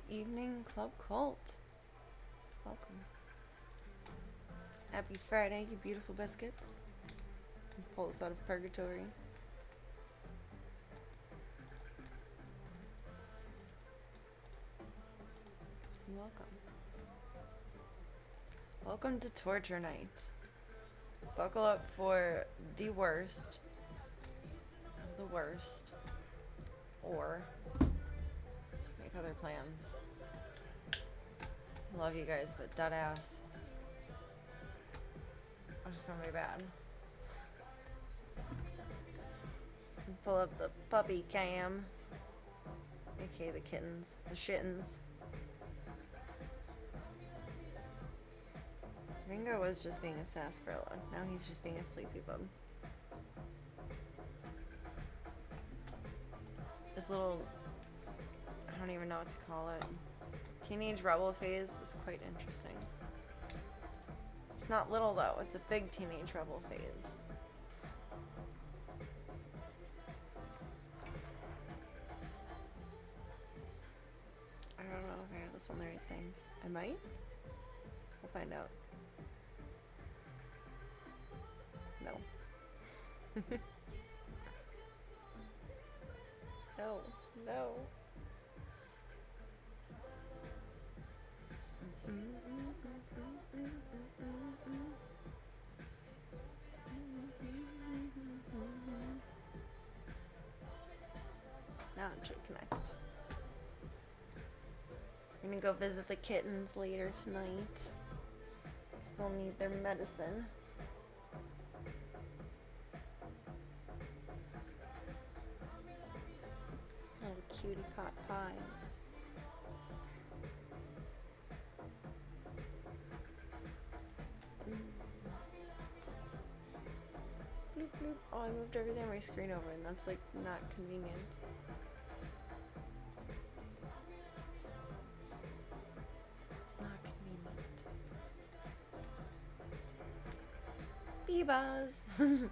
Evening Club Cult. Welcome. Happy Friday, you beautiful biscuits. Pull us out of purgatory. Welcome. Welcome to Torture Night. Buckle up for the worst of the worst. Or make other plans. Love you guys, but dead ass. It's gonna be bad. Pull up the puppy cam. aka the kittens. The shittens. Ringo was just being a sarsaparilla. Now he's just being a sleepy bug. This little, I don't even know what to call it, teenage rebel phase is quite interesting. It's not little though, it's a big teenage rebel phase. I don't know if I have this on the right thing. I might? We'll find out. No. No, no. Now it should connect. We're gonna go visit the kittens later tonight. 'Cause they'll need their medicine. Little cutie pot pies. Bloop bloop. Oh, I moved everything on my screen over, and that's like not convenient. It's not convenient. Beebas!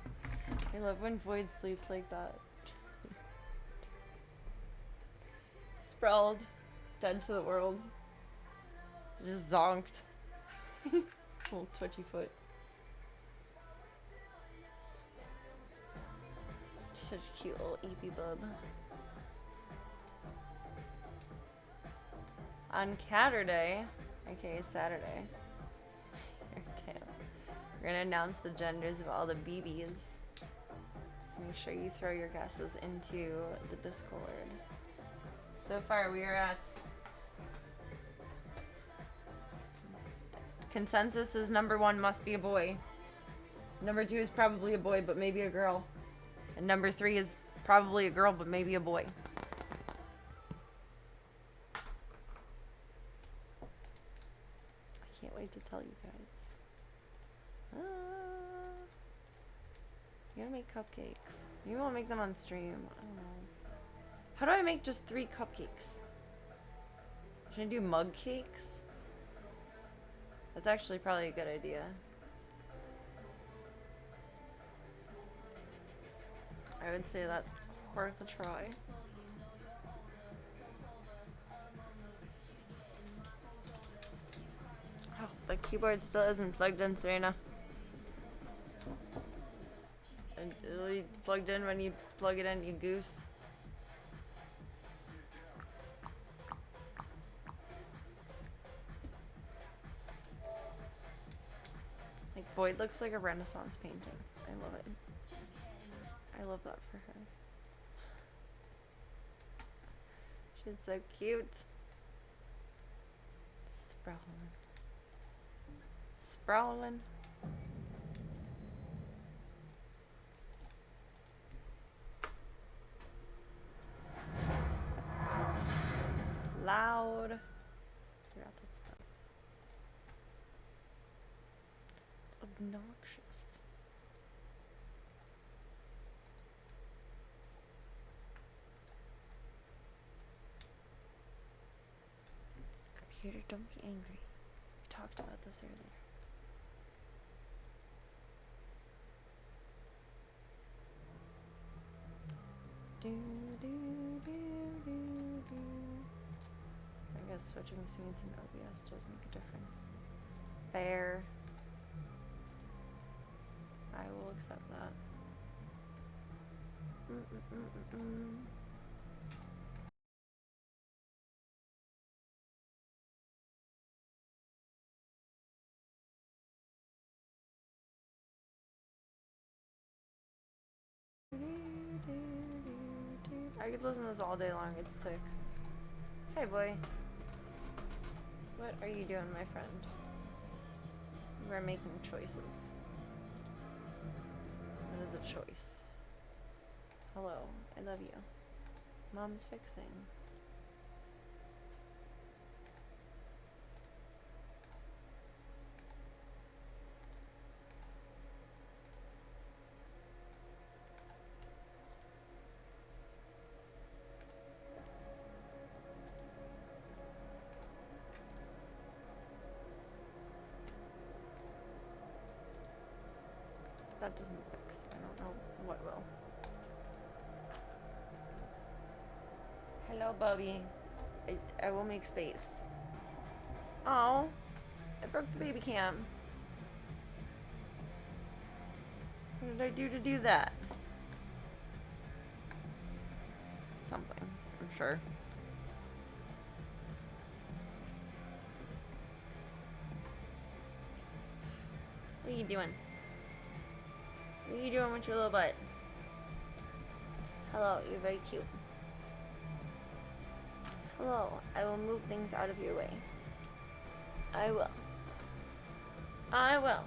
I love when Void sleeps like that. Sprawled, dead to the world. Just zonked. Little twitchy foot. Such a cute little eepy bub. On Catterday, aka Saturday, we're gonna announce the genders of all the BBs. So make sure you throw your guesses into the Discord. So far we are at consensus is number 1 must be a boy. Number 2 is probably a boy but maybe a girl. And number 3 is probably a girl but maybe a boy. I can't wait to tell you guys. You gotta make cupcakes. Maybe I'll make them on stream. I don't know. How do I make just 3 cupcakes? Should I do mug cakes? That's actually probably a good idea. I would say that's worth a try. Oh, the keyboard still isn't plugged in, Serena. And it'll be plugged in when you plug it in, you goose. Like, Void looks like a Renaissance painting. I love it. I love that for her. She's so cute. Sprawling. Sprawling. Loud. Forgot that spell. It's obnoxious. Computer, don't be angry. We talked about this earlier. Do, do, do, do, do. I guess switching scenes in OBS does make a difference. Fair. I will accept that. I could listen to this all day long. It's sick. Hey, boy. What are you doing, my friend? You are making choices. What is a choice? Hello. I love you. Mom's fixing. That doesn't fix. I don't know what will. Hello, Bubby. I will make space. Oh, I broke the baby cam. What did I do that? Something, I'm sure. What are you doing? What are you doing with your little butt? Hello, you're very cute. Hello, I will move things out of your way. I will. I will.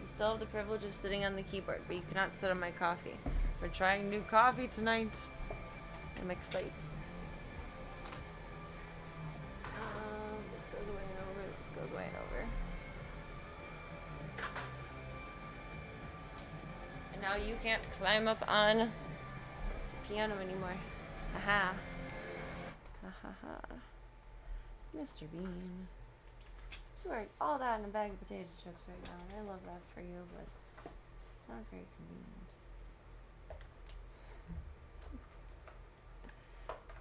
You still have the privilege of sitting on the keyboard, but you cannot sit on my coffee. We're trying new coffee tonight. I'm excited. This goes away and over. This goes away and over. And now you can't climb up on the piano anymore. Haha. Ha ha ha. Mr. Bean. You are all that in a bag of potato chips right now. And I love that for you, but it's not very convenient.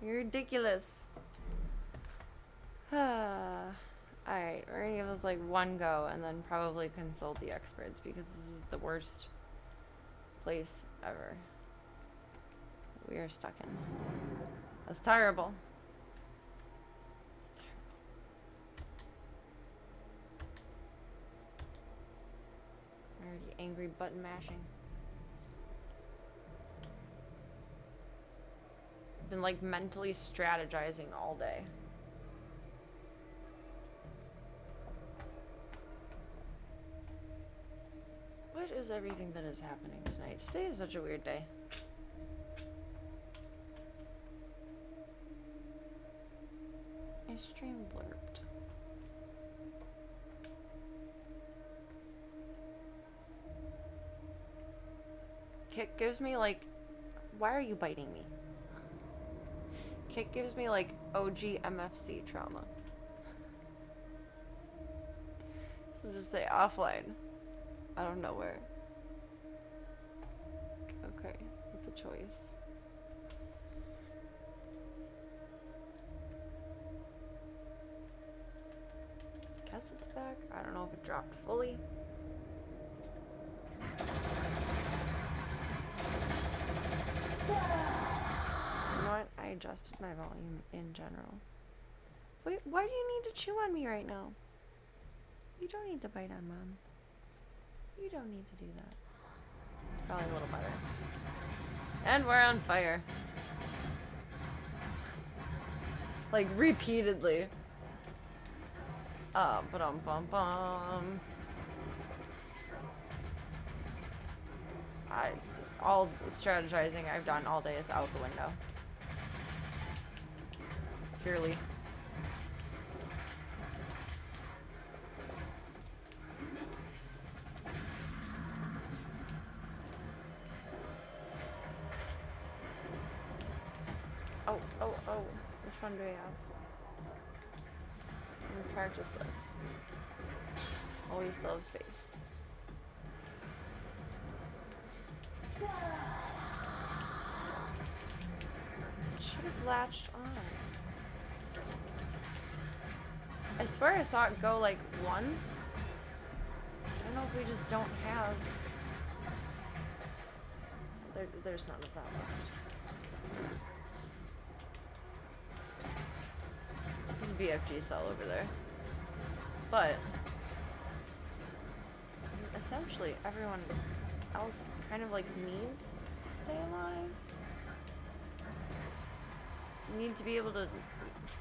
You're ridiculous. Alright, we're gonna give this like one go and then probably consult the experts because this is the worst place ever we are stuck in. That's terrible. It's terrible. Already angry button mashing. I've been like mentally strategizing all day. What is everything that is happening tonight? Today is such a weird day. My stream blurped. Kick gives me like... Why are you biting me? Kick gives me like OG MFC trauma. So just say offline. Out of nowhere. Okay, that's a choice. Guess it's back. I don't know if it dropped fully. You know what? I adjusted my volume in general. Wait, why do you need to chew on me right now? You don't need to bite on Mom. You don't need to do that. It's probably a little better. And we're on fire. Like, repeatedly. Ba-dum-bum-bum. All the strategizing I've done all day is out the window. Purely. Oh. Which one do we have? I'm gonna purchase this. Oh, we still have space. It should have latched on. I swear I saw it go like once. I don't know if we just don't have. There's none of that left. There's a BFG cell over there. But essentially everyone else kind of like needs to stay alive. You need to be able to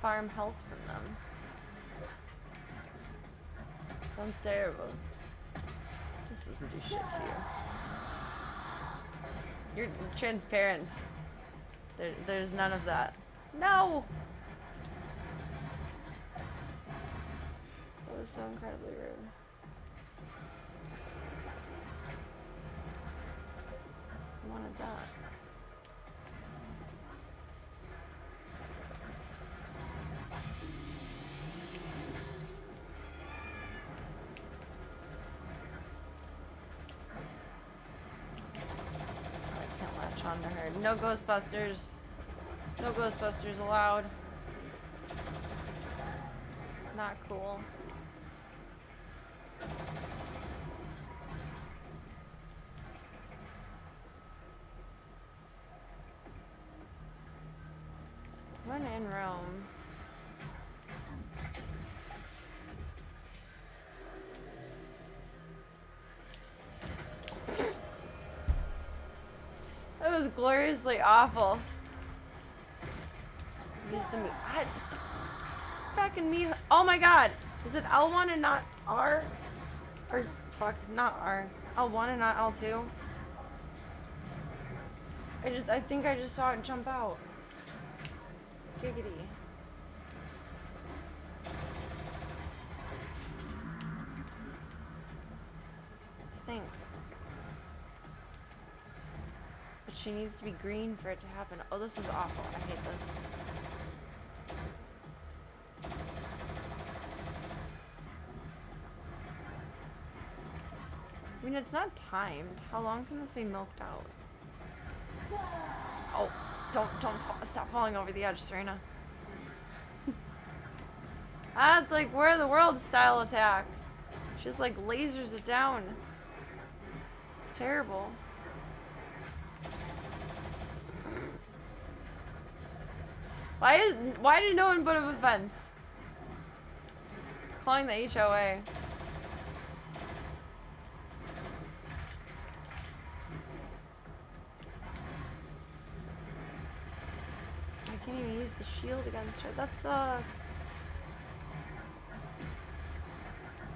farm health from them. Sounds terrible. This doesn't do shit to you. You're transparent. There's none of that. No! That was so incredibly rude. I wanted that. Onto her. No Ghostbusters. No Ghostbusters allowed. Not cool. When in Rome. That was gloriously awful. Use the meat. Fucking meat. Oh my god. Is it L1 and not R? Or fuck, not R. L1 and not L2? I think I just saw it jump out. Giggity. I think. But she needs to be green for it to happen. Oh, this is awful. I hate this. I mean, it's not timed. How long can this be milked out? Oh, stop falling over the edge, Serena. It's like War of the Worlds style attack. She just like lasers it down. It's terrible. Why did no one put up a fence? Calling the HOA. I can't even use the shield against her. That sucks.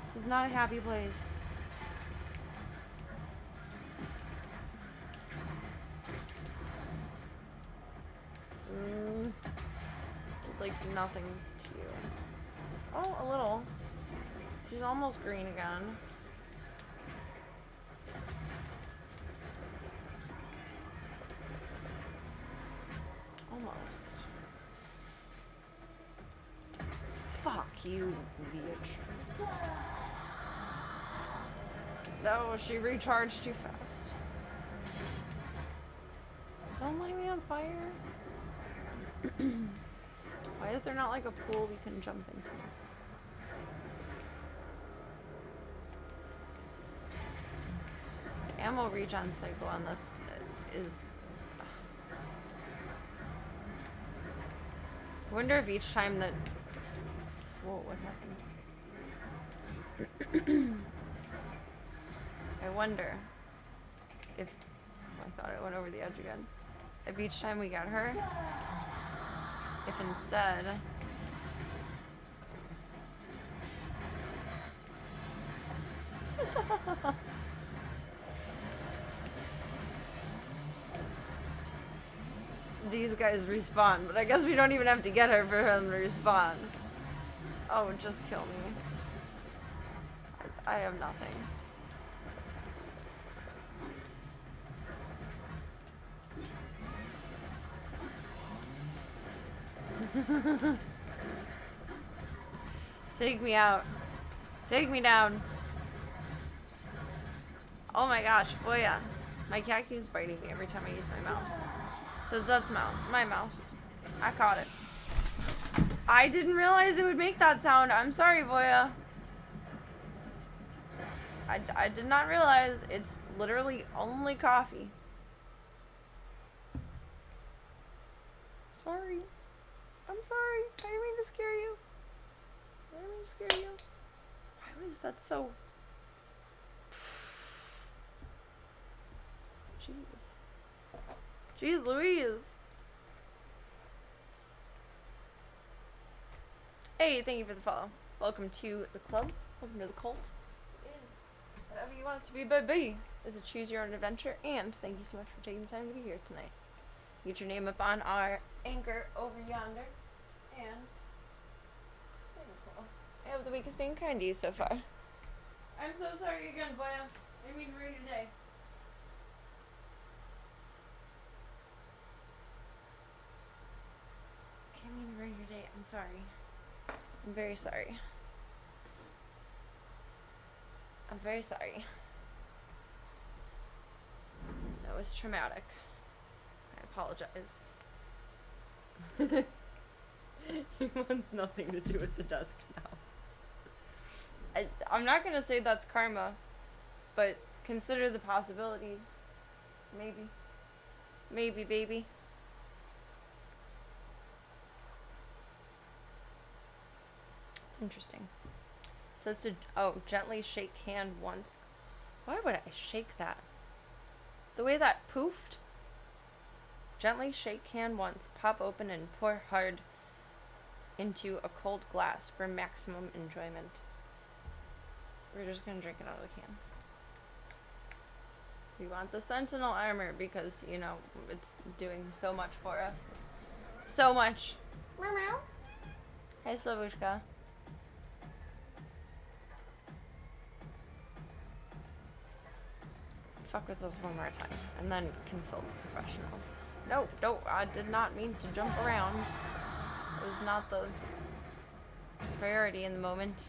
This is not a happy place. Like nothing to you. Oh, a little. She's almost green again. Almost. Fuck you, bitch. No, she recharged too fast. Don't light me on fire. Why is there not like a pool we can jump into? The ammo regen cycle on this is... I wonder if each time that... Whoa, what happened? I wonder if... I thought I went over the edge again. If each time we got her... If instead... These guys respawn, but I guess we don't even have to get her for them to respawn. Oh, just kill me. I have nothing. Take me out. Take me down. Oh my gosh, boy, yeah. My cat keeps biting me every time I use my mouse. So that's my mouse. I caught it. I didn't realize it would make that sound. I'm sorry, Voya. I did not realize it's literally only coffee. Sorry. I'm sorry. I didn't mean to scare you. I didn't mean to scare you. Why was that so... Jeez. Jeez Louise. Hey, thank you for the follow. Welcome to the club. Welcome to the cult. It is whatever you want it to be, baby. It's a choose your own adventure, and thank you so much for taking the time to be here tonight. Get your name up on our anchor over yonder, and I hope the week has been kind to you so far. I'm so sorry again, Voya. I didn't mean to ruin your day. I didn't mean to ruin your day. I'm sorry. I'm very sorry. I'm very sorry. That was traumatic. I apologize. He wants nothing to do with the desk now. I'm not gonna say that's karma, but consider the possibility. Maybe. Maybe, baby. It's interesting. It says to, gently shake hand once. Why would I shake that? The way that poofed? Gently shake hand once, pop open and pour hard into a cold glass for maximum enjoyment. We're just gonna drink it out of the can. We want the Sentinel armor because, you know, it's doing so much for us. So much. Meow meow. Hey, Slavushka. Fuck with us one more time, and then consult the professionals. No, I did not mean to jump around. It was not the priority in the moment.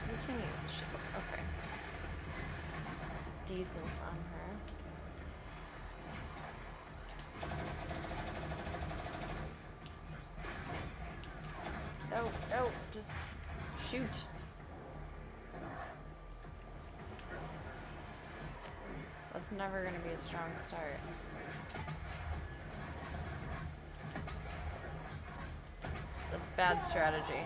We can use the shield. Okay. Decent on her. No, just shoot. That's never gonna be a strong start. That's bad strategy.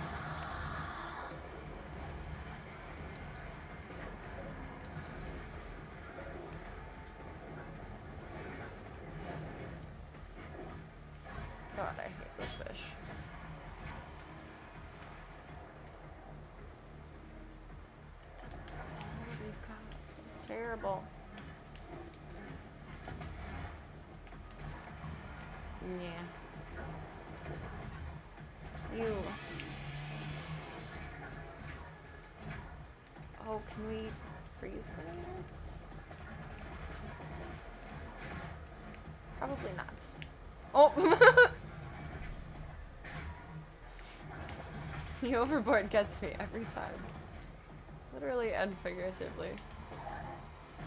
God, I hate this fish. It's terrible. Yeah. You. Oh, can we freeze grenade? Probably not. Oh! The overboard gets me every time. Literally and figuratively. I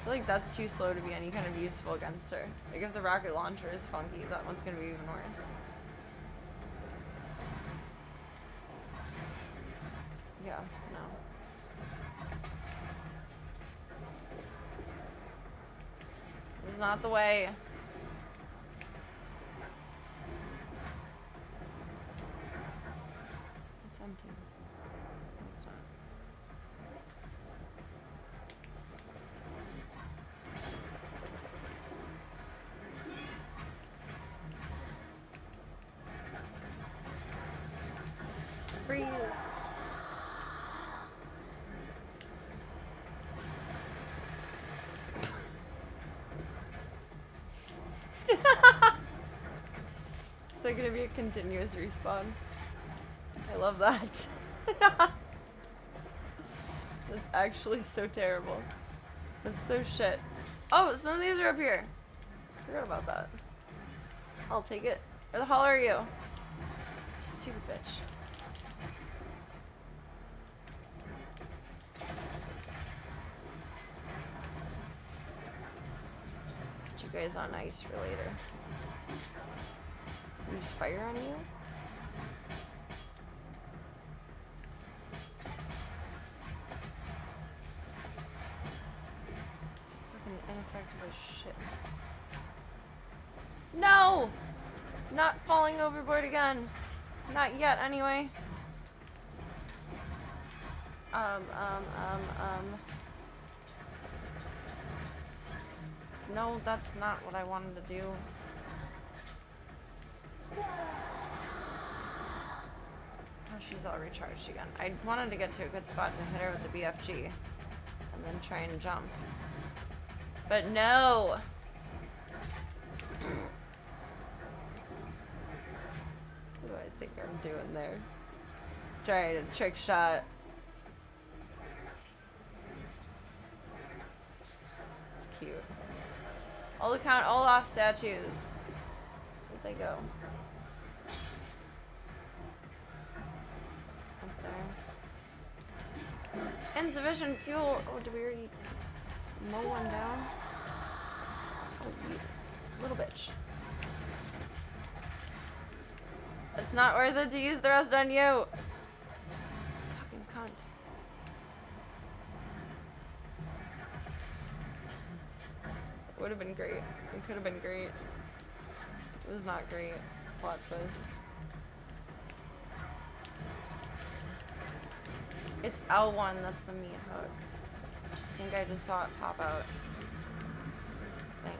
feel like that's too slow to be any kind of useful against her. Like if the rocket launcher is funky, that one's gonna be even worse. Yeah, no. It was not the way. It's empty. No, it's not. Freeze. Is that gonna be a continuous respawn? I love that. That's actually so terrible. That's so shit. Oh, some of these are up here. Forgot about that. I'll take it. Where the hell are you? Stupid bitch. you guys on ice for later. Use fire on you? Fucking ineffective as shit. No! Not falling overboard again. Not yet, anyway. No, that's not what I wanted to do. Oh, she's all recharged again. I wanted to get to a good spot to hit her with the BFG. And then try and jump. But no! What do I think I'm doing there? Trying a trick shot. It's cute. All off statues. Where'd they go? Up there. Insufficient fuel. Oh, did we already mow one down? Oh, you little bitch. It's not worth it to use the rest on you. Fucking cunt. It would have been great. It could have been great. It was not great. Plot twist. It's L1, that's the meat hook. I think I just saw it pop out. I think.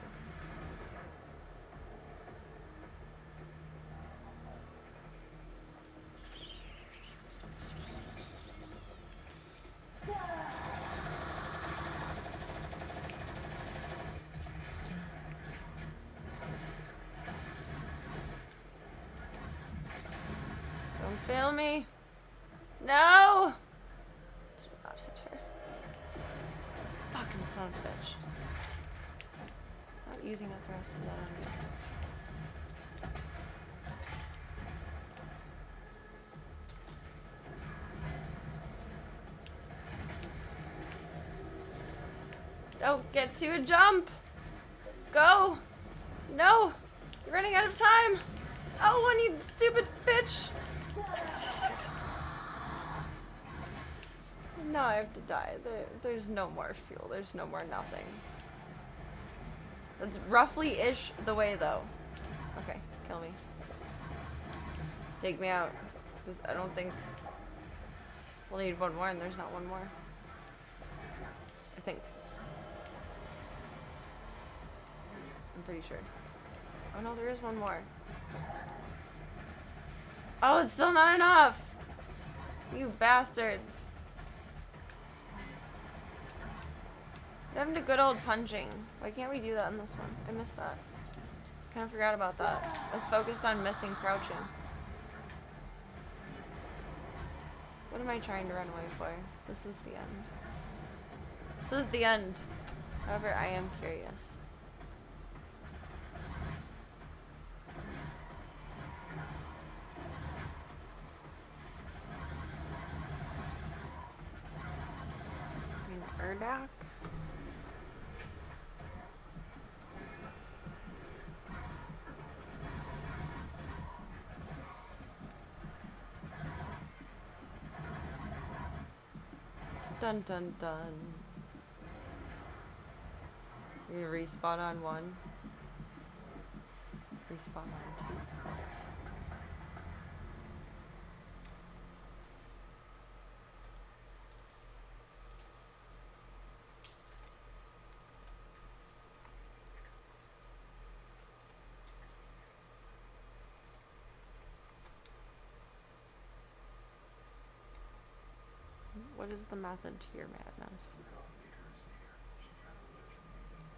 Don't fail me. No! Do not hit her. Fucking son of a bitch. Not using that for us to that on me. Don't get to a jump! Go! No! You're running out of time! It's L1, you stupid bitch! Now I have to die. There's no more fuel. There's no more nothing. That's roughly-ish the way, though. Okay, kill me. Take me out. 'Cause I don't think... We'll need one more, and there's not one more. I think. I'm pretty sure. Oh no, there is one more. Oh, it's still not enough! You bastards. What happened to good old punching? Why can't we do that in this one? I missed that. Kind of forgot about that. I was focused on missing crouching. What am I trying to run away for? This is the end. This is the end. However, I am curious. Erdak? Dun dun dun. You're gonna respawn on one. Respawn on two. What is the method to your madness?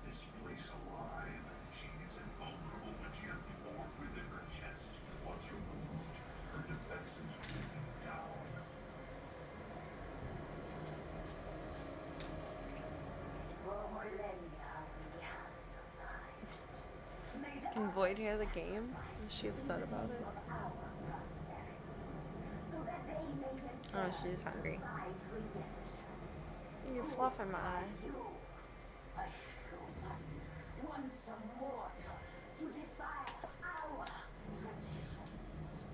This place alive. She is invulnerable, but she has the orb within her chest. Once removed, her defenses will be down. For millennia we have survived. Can Void hear the game? Is she upset about it? Oh, she's hungry. You're fluffing my eye. once a mortal to defile our traditions.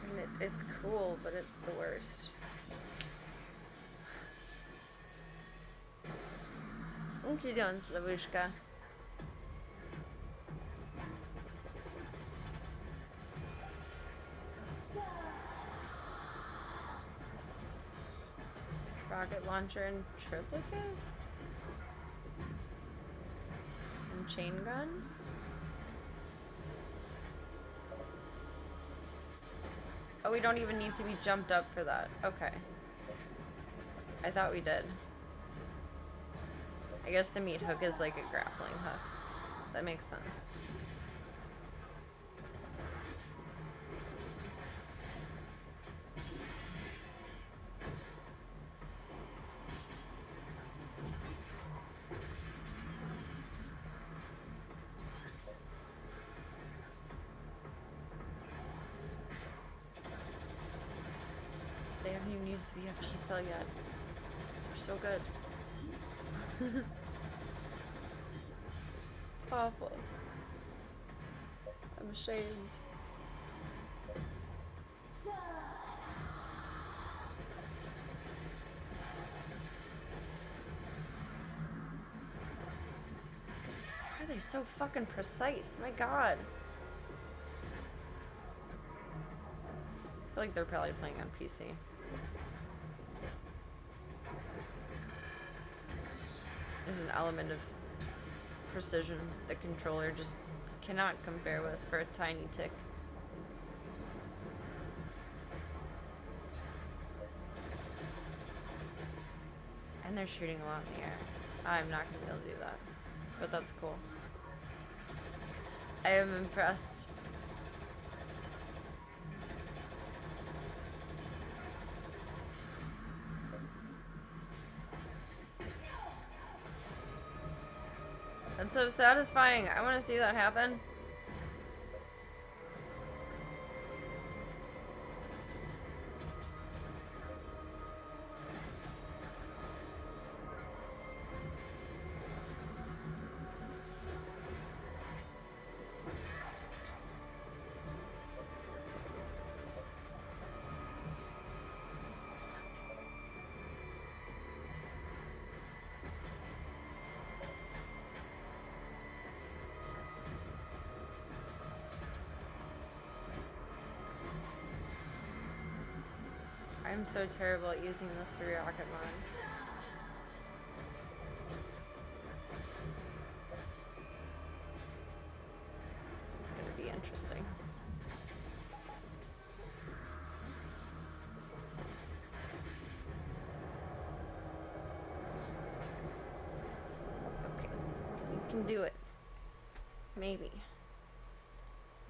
And it's cool, but it's the worst. What you doing, Slavushka? Rocket launcher and triplicate? And chain gun? Oh, we don't even need to be jumped up for that. Okay. I thought we did. I guess the meat hook is like a grappling hook. That makes sense. They haven't even used the BFG cell yet. They're so good. It's awful. I'm ashamed. Why are they so fucking precise? My god. I feel like they're probably playing on PC. There's an element of precision the controller just cannot compare with for a tiny tick. And they're shooting a lot in the air. I'm not gonna be able to do that. But that's cool. I am impressed. That's so satisfying. I want to see that happen. I'm so terrible at using the 3 rocket mod. This is gonna be interesting. Okay, we can do it. Maybe.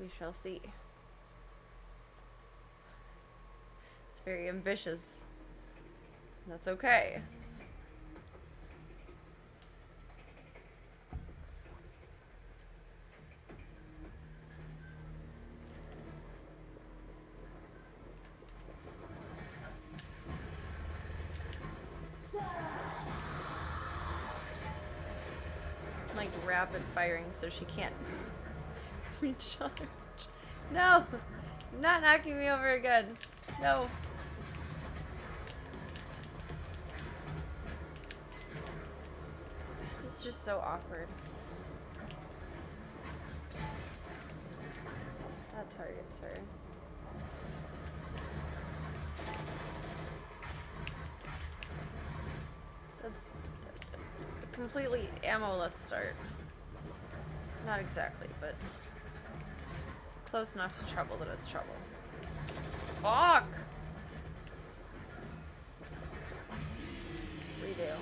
We shall see. It's very ambitious. That's okay. I'm like rapid firing so she can't recharge. No! Not knocking me over again. No. It's just so awkward. That targets her. That's a completely ammo-less start. Not exactly, but close enough to trouble that it's trouble. Fuck! Redo.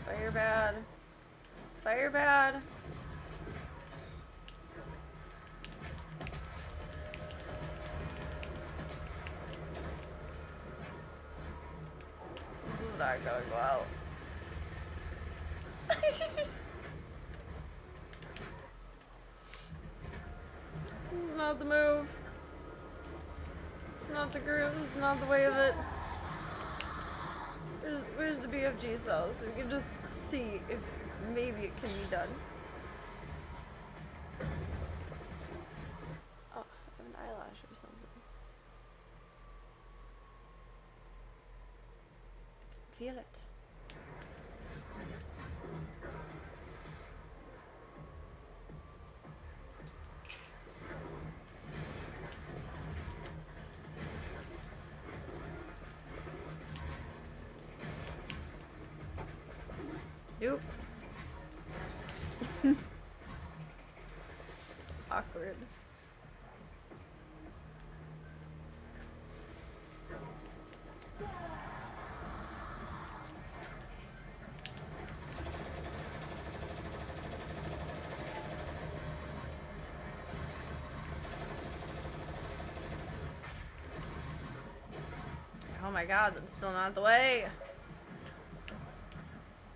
Fire bad. Fire bad. not going well. This is not the move. It's not the groove. This is not the way of it. Where's the BFG cell so we can just see if maybe it can be done. Oh, I have an eyelash or something. I can feel it. Nope. Awkward. Oh my god, that's still not the way.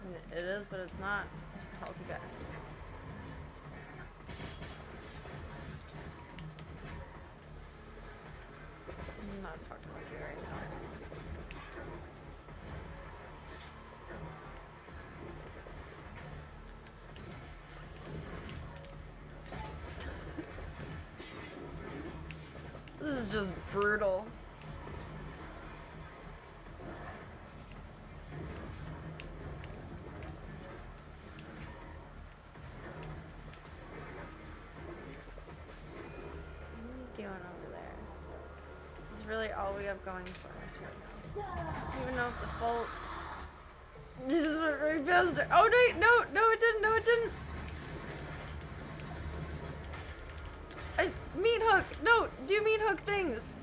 I mean, it is, but it's not. Just a healthy guy. I'm not fucking with you right now. This is just brutal. Over there. This is really all we have going for us right now. I don't even know if the fault just went right past her. Oh no, no it didn't, no it didn't. Meat hook, no, do meat hook things.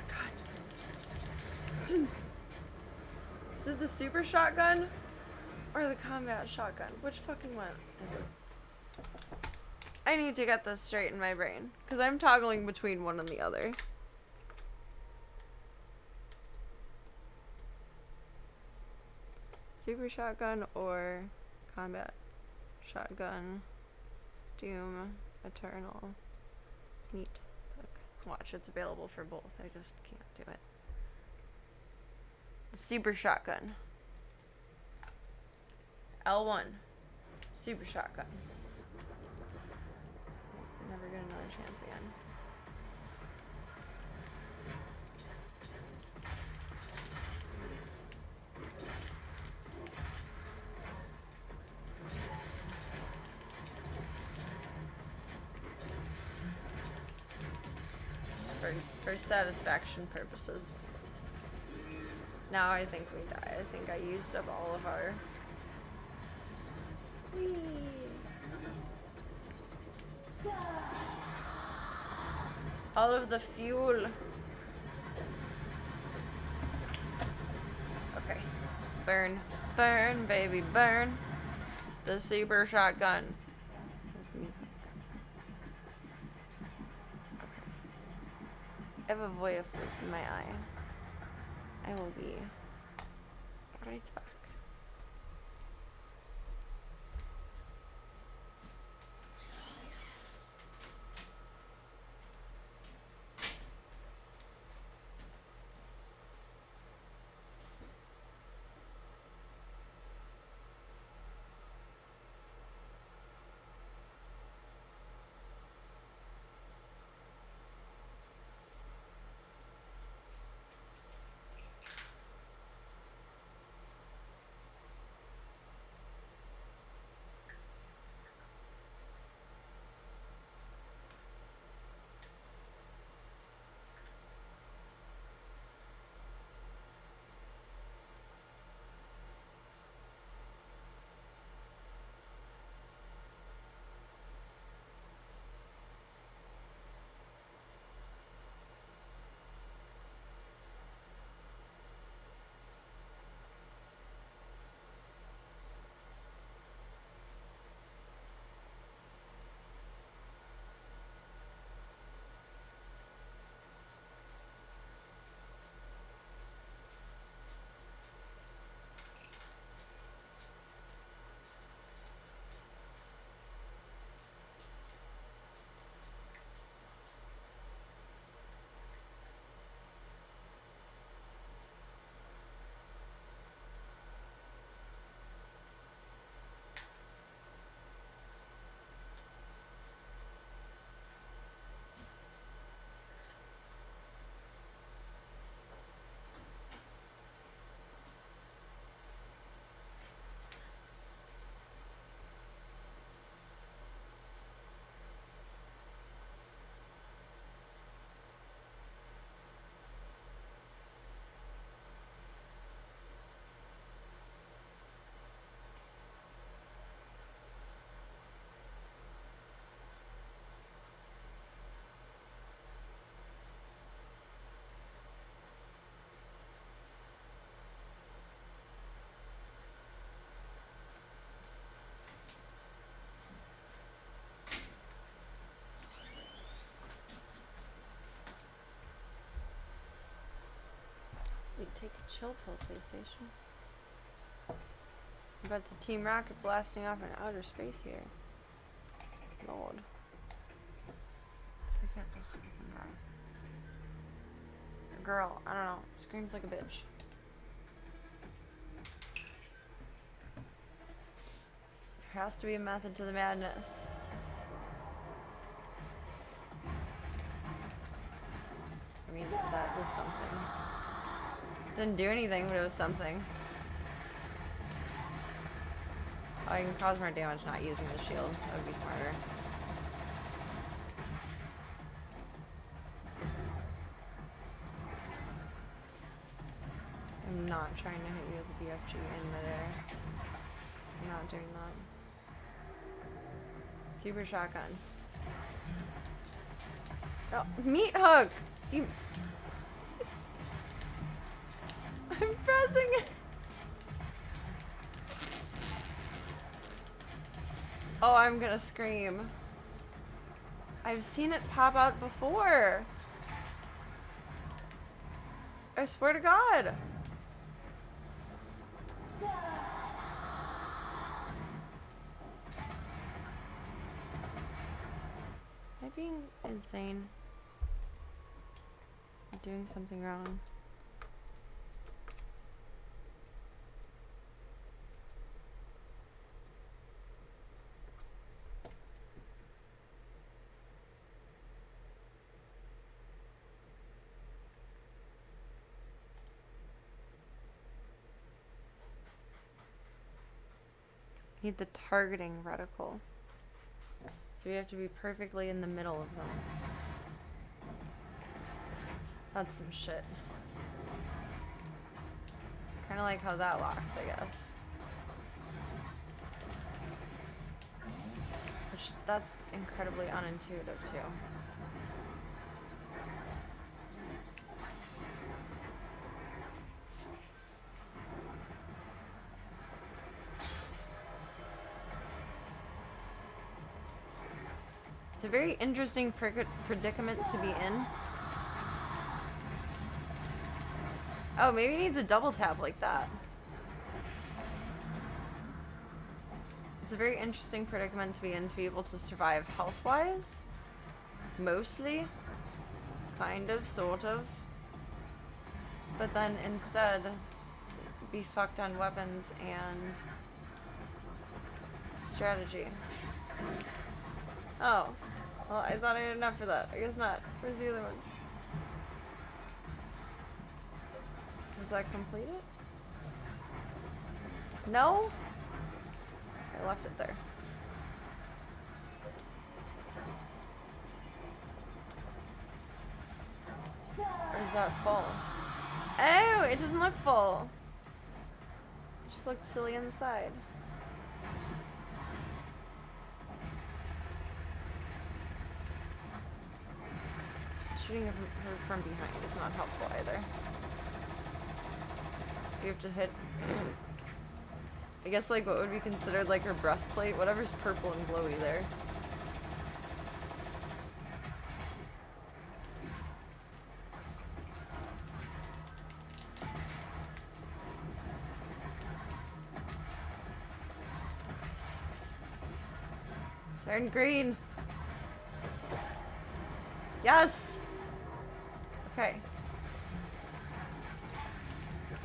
God. Is it the super shotgun or the combat shotgun? Which fucking one is it? I need to get this straight in my brain, because I'm toggling between one and the other. Super shotgun or combat shotgun. Doom, Eternal, Neat. Watch, it's available for both. I just can't do it. Super shotgun. L1. Super shotgun. Never get another chance again. For satisfaction purposes. Now I think we die. I think I used up all of our... Whee! All of the fuel. Okay. Burn. Burn, baby, burn. The super shotgun. Where's the meat hook? Okay. I have a voya flip in my eye. I will be right back. Take a chill pill, PlayStation. I'm about to Team Rocket blasting off in outer space here. Lord. I got this one wrong. Girl, I don't know. Screams like a bitch. There has to be a method to the madness. I mean, that was something. Didn't do anything, but it was something. Oh, you can cause more damage not using the shield. That would be smarter. I'm not trying to hit you with the BFG in midair. I'm not doing that. Super shotgun. Oh, meat hook! You... I'm pressing it! Oh, I'm gonna scream. I've seen it pop out before. I swear to God. Am I being insane? I'm doing something wrong. Need the targeting reticle. So we have to be perfectly in the middle of them. That's some shit. Kind of like how that locks, I guess. Which, that's incredibly unintuitive too. It's a very interesting predicament to be in. Oh, maybe he needs a double tap like that. It's a very interesting predicament to be in, to be able to survive health-wise. Mostly. Kind of, sort of. But then instead, be fucked on weapons and strategy. Oh. Well, I thought I had enough for that. I guess not. Where's the other one? Is that completed? No? I left it there. Or is that full? Oh, it doesn't look full. It just looked silly on the side. Shooting her from behind is not helpful either. So you have to hit... I guess like what would be considered like her breastplate, whatever's purple and glowy there. Sucks. Turn green. Yes! Okay.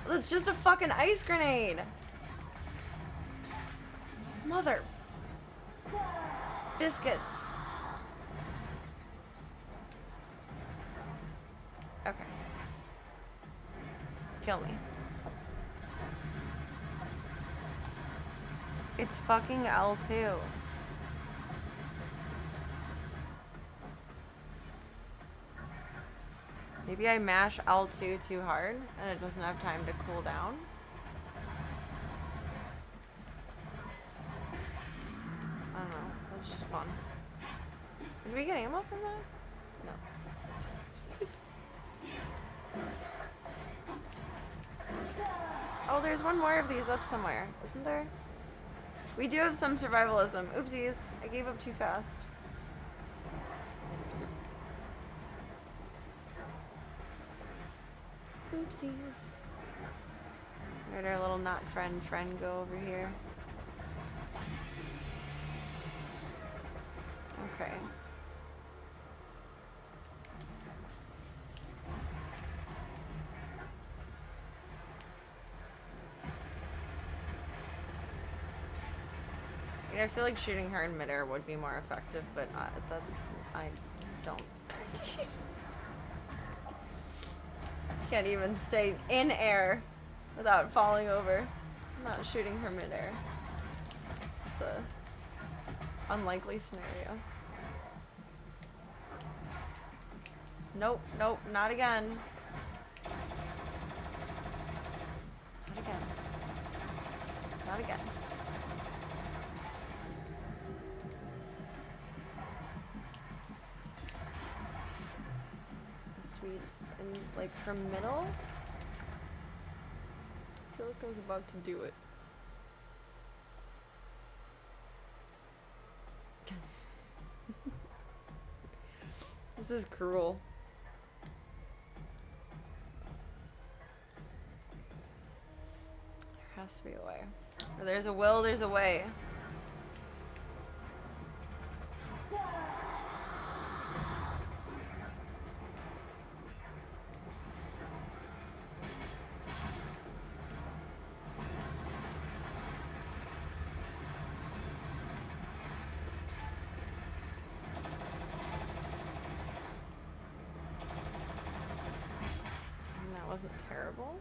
Well, it's just a fucking ice grenade! Mother... biscuits. Okay. Kill me. It's fucking L2. Maybe I mash L2 too hard and it doesn't have time to cool down. I don't know. That was just fun. Did we get ammo from that? No. Oh, there's one more of these up somewhere, isn't there? We do have some survivalism. Oopsies. I gave up too fast. Oopsies. Where'd our little not friend go over here? Okay. Yeah, I feel like shooting her in midair would be more effective, but I don't. Can't even stay in air without falling over. I'm not shooting her midair. It's a unlikely scenario. Nope, nope, not again. Not again. Not again. Must be in, like, her middle? I feel like I was about to do it. This is cruel. There has to be a way. Where there's a will, there's a way. And that wasn't terrible.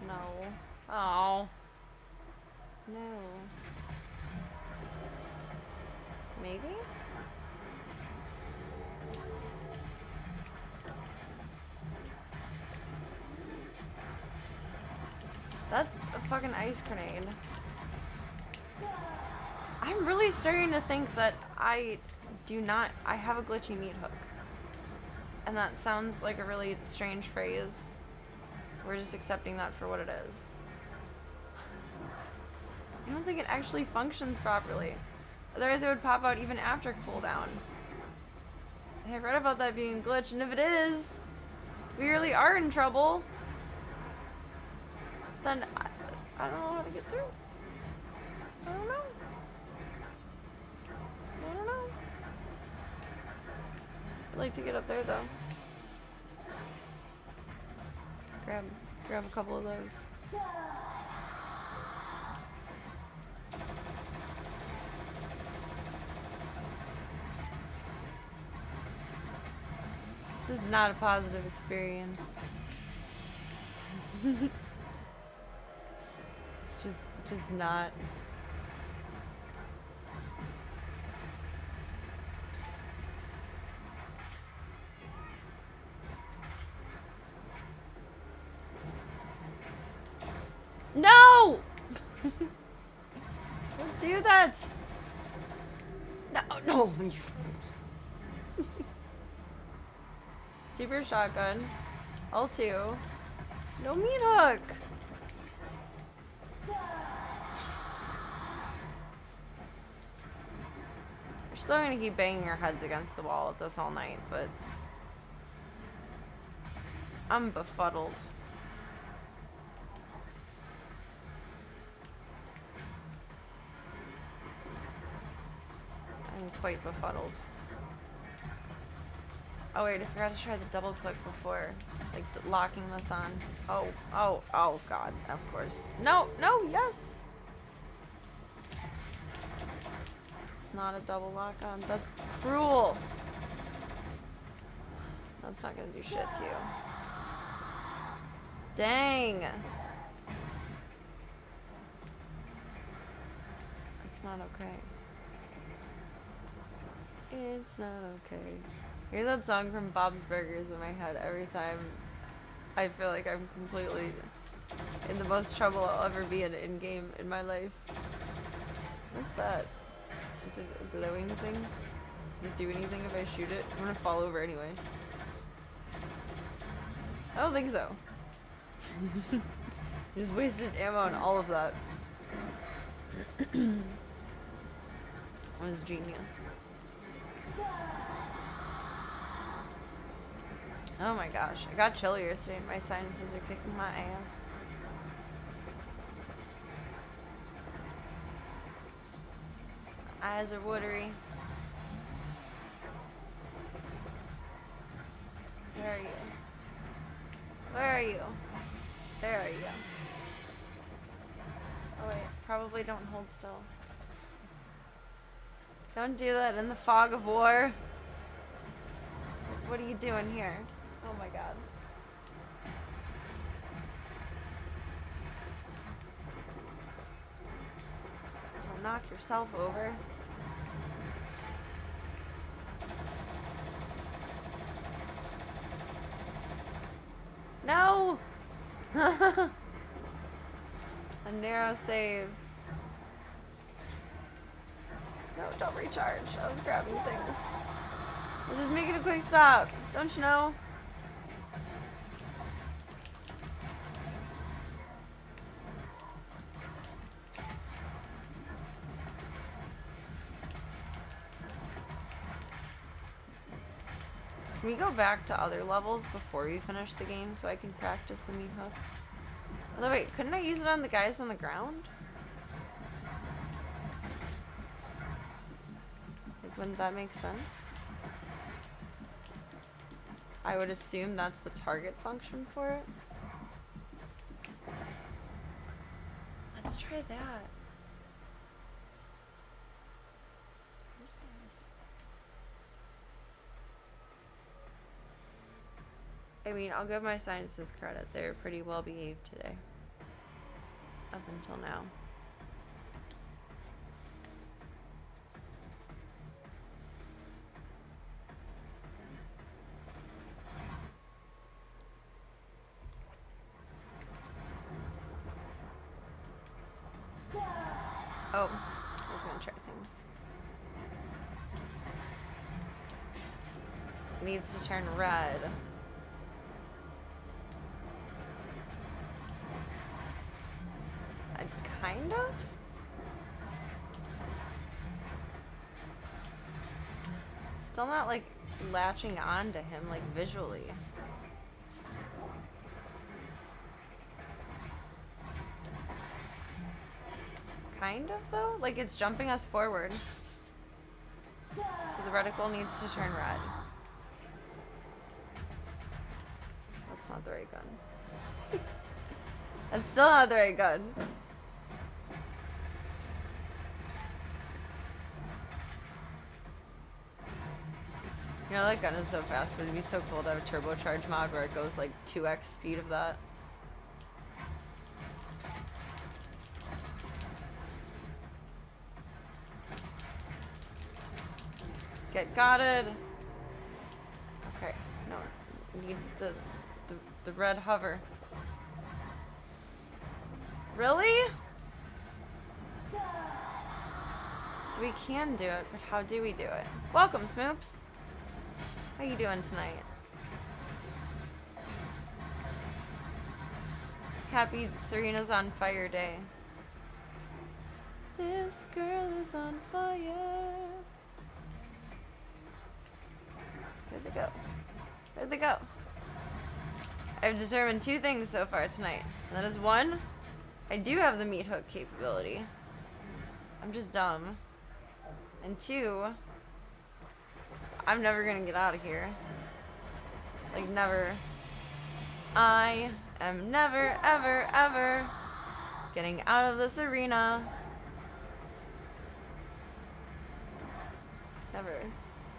No. Oh. No. Maybe? That's a fucking ice grenade. I'm really starting to think that I have a glitchy meat hook. And that sounds like a really strange phrase. We're just accepting that for what it is. I don't think it actually functions properly. Otherwise it would pop out even after cooldown. And I've read about that being a glitch, and if it is, if we really are in trouble, then I don't know how to get through. I don't know. I don't know. I'd like to get up there though. Grab a couple of those. This is not a positive experience. It's just not. No! Don't do that! No, no! Super shotgun. L2. No meat hook! We're still gonna keep banging our heads against the wall at this all night, but I'm befuddled. I'm quite befuddled. Oh wait, I forgot to try the double click before, like locking this on. Oh god, of course. No, yes! It's not a double lock on. That's cruel. That's not gonna do shit to you. Dang! It's not okay. It's not okay. I hear that song from Bob's Burgers in my head every time I feel like I'm completely in the most trouble I'll ever be in game in my life. What's that? It's just a glowing thing? Does it do anything if I shoot it? I'm gonna fall over anyway. I don't think so. Just wasted ammo on all of that. It was genius. Oh my gosh, I got chillier today and my sinuses are kicking my ass. Eyes are watery. Where are you? Where are you? There are you. Oh wait, probably don't hold still. Don't do that in the fog of war. What are you doing here? Oh my god. Don't knock yourself over. No! A narrow save. No, don't recharge. I was grabbing things. I was just making a quick stop. Don't you know? Can we go back to other levels before we finish the game so I can practice the meat hook? Although wait, couldn't I use it on the guys on the ground? Like, wouldn't that make sense? I would assume that's the target function for it. Let's try that. I mean, I'll give my sinuses credit. They're pretty well behaved today. Up until now. Oh, I was gonna try things. It needs to turn red. Kind of? Still not like latching on to him like visually. Kind of though? Like it's jumping us forward. So the reticle needs to turn red. That's not the right gun. That's still not the right gun. You know, that gun is so fast, but it'd be so cool to have a turbocharge mod where it goes like 2x speed of that. Get gotted. Okay, no, we need the red hover. Really? So we can do it, but how do we do it? Welcome, Smoops. How you doing tonight? Happy Serena's on fire day. This girl is on fire. Where'd they go? Where'd they go? I've determined two things so far tonight. And that is one, I do have the meat hook capability. I'm just dumb. And two, I'm never gonna get out of here. Like, never. I am never, ever, ever getting out of this arena. Never.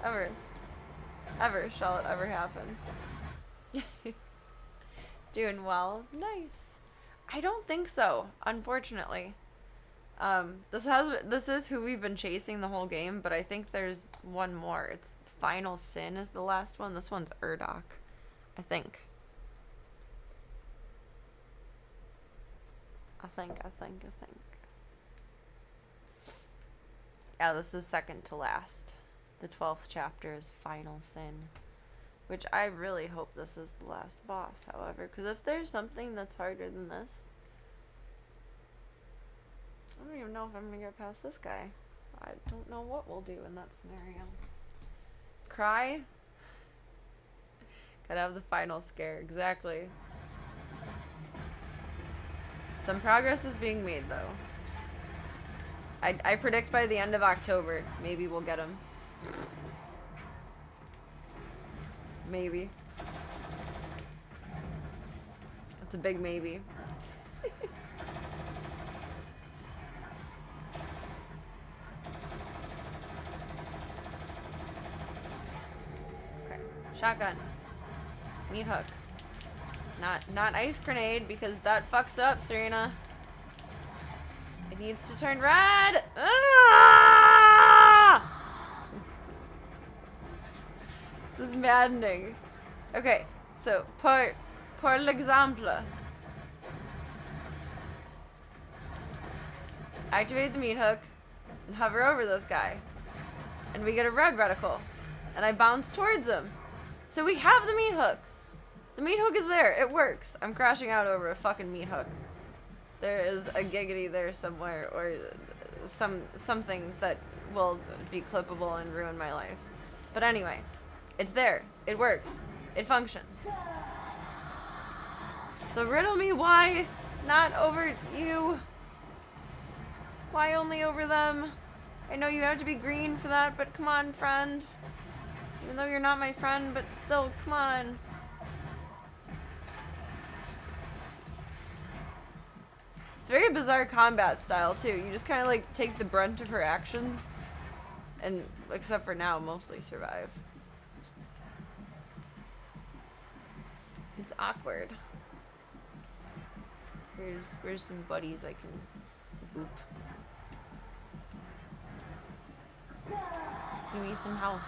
Ever. Ever shall it ever happen. Doing well. Nice. I don't think so, unfortunately. This is who we've been chasing the whole game, but I think there's one more. It's Final Sin is the last one. This one's Urdok, I think. I think. Yeah, this is second to last. The 12th chapter is Final Sin, which I really hope this is the last boss, however, because if there's something that's harder than this, I don't even know if I'm gonna get past this guy. I don't know what we'll do in that scenario. Cry? Gotta have the final scare, exactly. Some progress is being made, though. I predict by the end of October, maybe we'll get him. Maybe. It's a big maybe. Okay. Shotgun. Meat hook. Not ice grenade, because that fucks up, Serena. It needs to turn red! Ah! This is maddening. Okay, so, pour l'exemple. Activate the meat hook, and hover over this guy. And we get a red reticle. And I bounce towards him. So we have the meat hook. The meat hook is there. It works. I'm crashing out over a fucking meat hook. There is a giggity there somewhere, or something that will be clippable and ruin my life. But anyway, it's there. It works. It functions. So riddle me why not over you? Why only over them? I know you have to be green for that, but come on, friend. Even though you're not my friend, but still, come on. It's very bizarre combat style, too. You just kind of, like, take the brunt of her actions. And, except for now, mostly survive. It's awkward. Where's some buddies I can boop? Give me some health.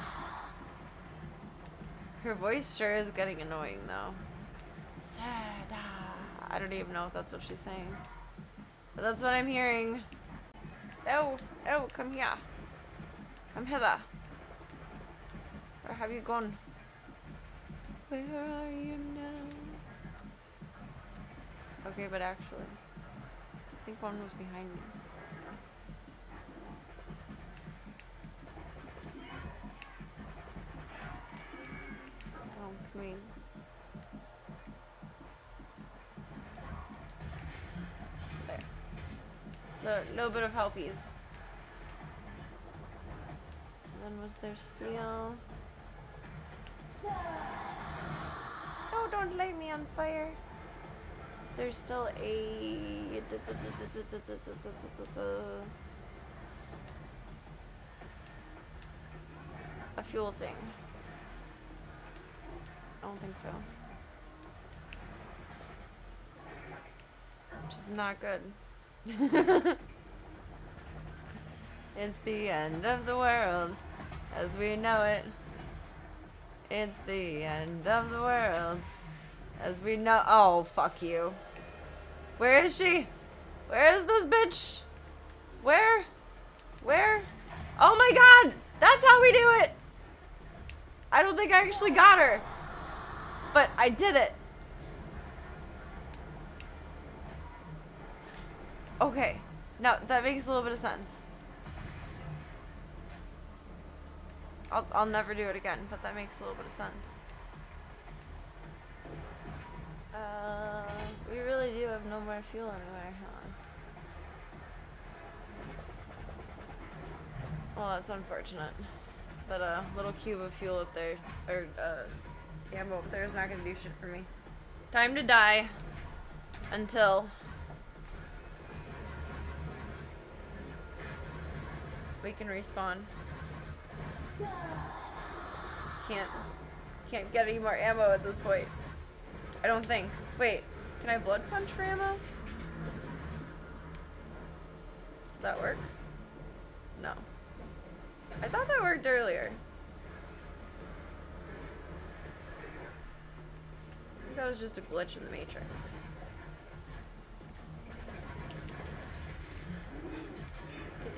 Her voice sure is getting annoying, though. Sada. I don't even know if that's what she's saying. But that's what I'm hearing. Oh, come here. Come hither. Where have you gone? Where are you now? Okay, but actually, I think one was behind me. Oh, I mean. There. A little bit of healthies. And then was there steel? No, don't light me on fire. Is there still a fuel thing? I don't think so. Which is not good. It's the end of the world as we know it. It's the end of the world as we know. Oh, fuck you. Where is she? Where is this bitch? Where? Oh my god! That's how we do it! I don't think I actually got her. But I did it. Okay. Now, that makes a little bit of sense. I'll never do it again, but that makes a little bit of sense. We really do have no more fuel anywhere, huh? Well, that's unfortunate. That little cube of fuel up there, or ammo up there is not gonna do shit for me. Time to die. Until we can respawn. Can't get any more ammo at this point. I don't think. Wait, can I blood punch for ammo? Does that work? No. I thought that worked earlier. I think that was just a glitch in the Matrix.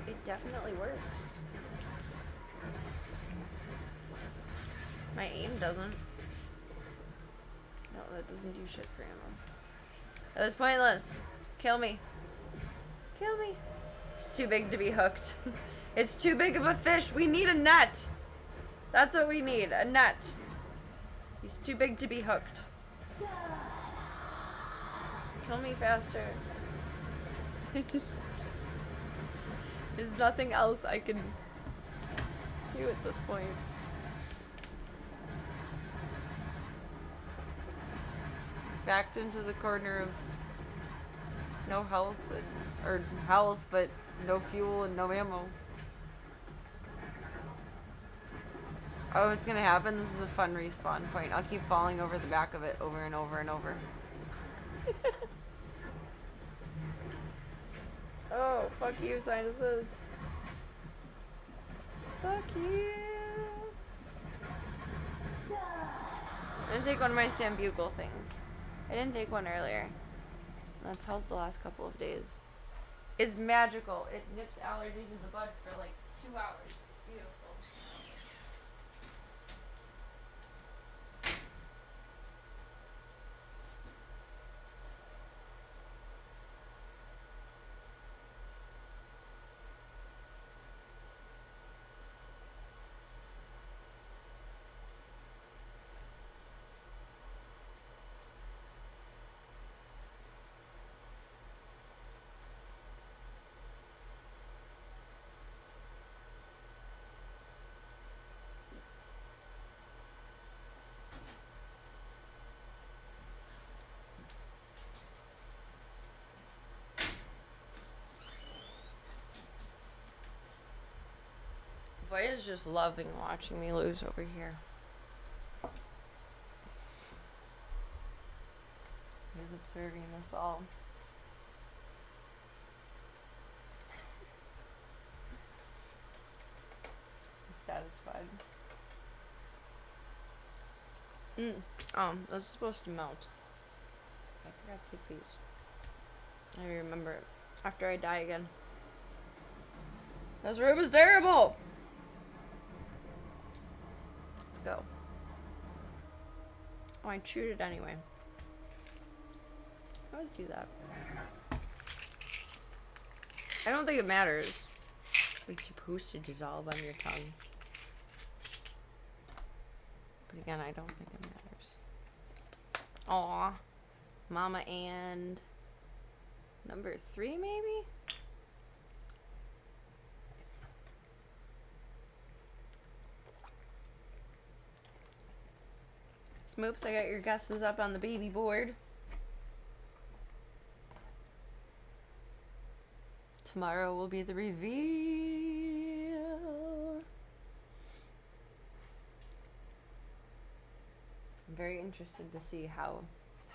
It definitely works. My aim doesn't. No, that doesn't do shit for ammo. That was pointless. Kill me. Kill me. It's too big to be hooked. It's too big of a fish. We need a net. That's what we need, a net. He's too big to be hooked. Kill me faster. There's nothing else I can do at this point. Backed into the corner of no health, or health, but no fuel and no ammo. Oh, it's gonna happen. This is a fun respawn point. I'll keep falling over the back of it over and over and over. Oh, fuck you, sinuses. Fuck you. I'm gonna take one of my Sambucol things. I didn't take one earlier. That's helped the last couple of days. It's magical. It nips allergies in the bud for like 2 hours. It's beautiful. Void is just loving watching me lose over here. He's observing this all. He's satisfied. That's supposed to melt. I forgot to take these. I remember it after I die again. This room is terrible! Let's go. Oh, I chewed it anyway. I always do that. I don't think it matters. It's supposed to dissolve on your tongue. But again, I don't think it matters. Aw. Mama and... number 3, maybe? Smoops, I got your guesses up on the baby board. Tomorrow will be the reveal. I'm very interested to see how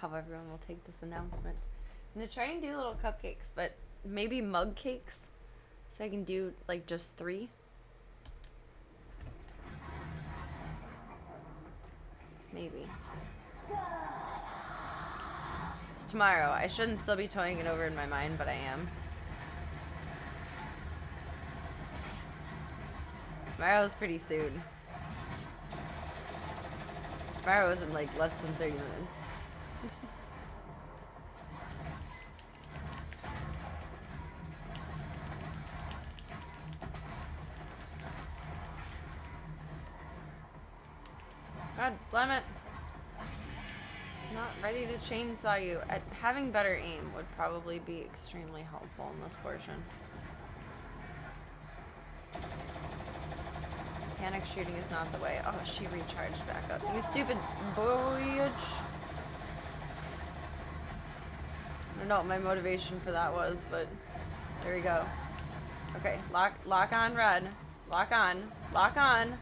everyone will take this announcement. I'm gonna try and do little cupcakes, but maybe mug cakes, so I can do like just 3. Maybe. It's tomorrow. I shouldn't still be toying it over in my mind, but I am. Tomorrow's pretty soon. Tomorrow is in like less than 30 minutes. God damn it. Not ready to chainsaw you. Having better aim would probably be extremely helpful in this portion. Panic shooting is not the way. Oh, she recharged back up. You stupid bitch. I don't know what my motivation for that was, but there we go. Okay, lock on red. Lock on. Lock on.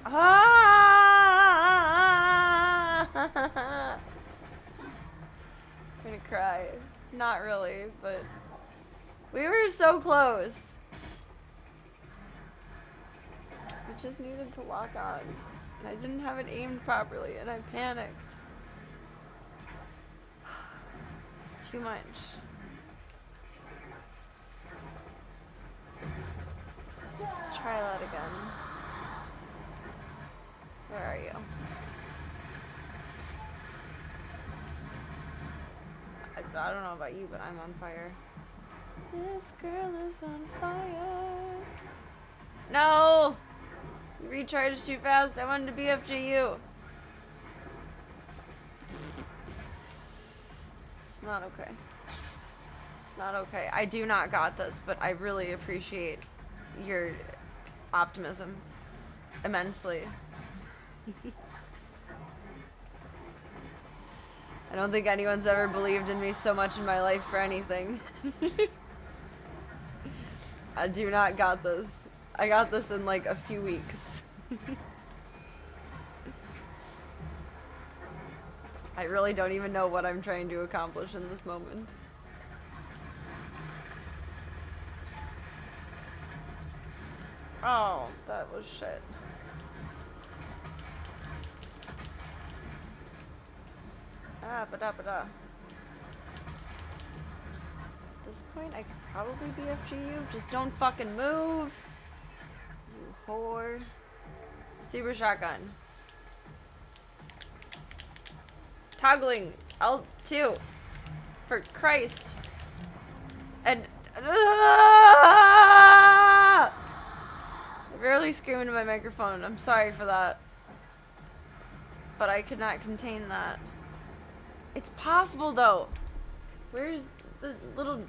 Ah! I'm gonna cry. Not really, but we were so close. I just needed to lock on, and I didn't have it aimed properly, and I panicked. It's too much. Let's try that again. Where are you? I don't know about you, but I'm on fire. This girl is on fire. No! You recharged too fast. I wanted to BFG. It's not okay. It's not okay. I do not got this, but I really appreciate your optimism immensely. I don't think anyone's ever believed in me so much in my life for anything. I do not got this. I got this in like a few weeks. I really don't even know what I'm trying to accomplish in this moment. Oh, that was shit. Ah, ba-da. At this point, I could probably BFG you. Just don't fucking move. You whore. Super shotgun. Toggling L2. For Christ. And... I barely screamed into my microphone. I'm sorry for that. But I could not contain that. It's possible, though. Where's the little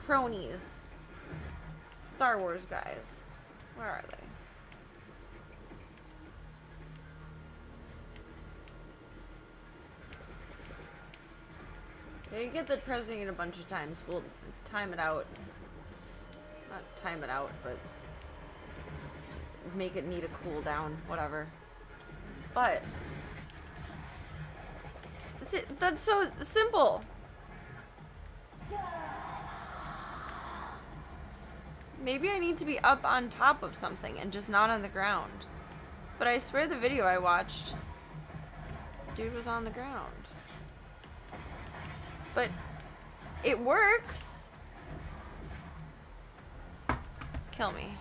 cronies? Star Wars guys. Where are they? You get the pressing it a bunch of times. We'll time it out. Not time it out, but make it need a cooldown, whatever. But that's so simple. Maybe I need to be up on top of something and just not on the ground. But I swear the video I watched, dude was on the ground. But it works. Kill me.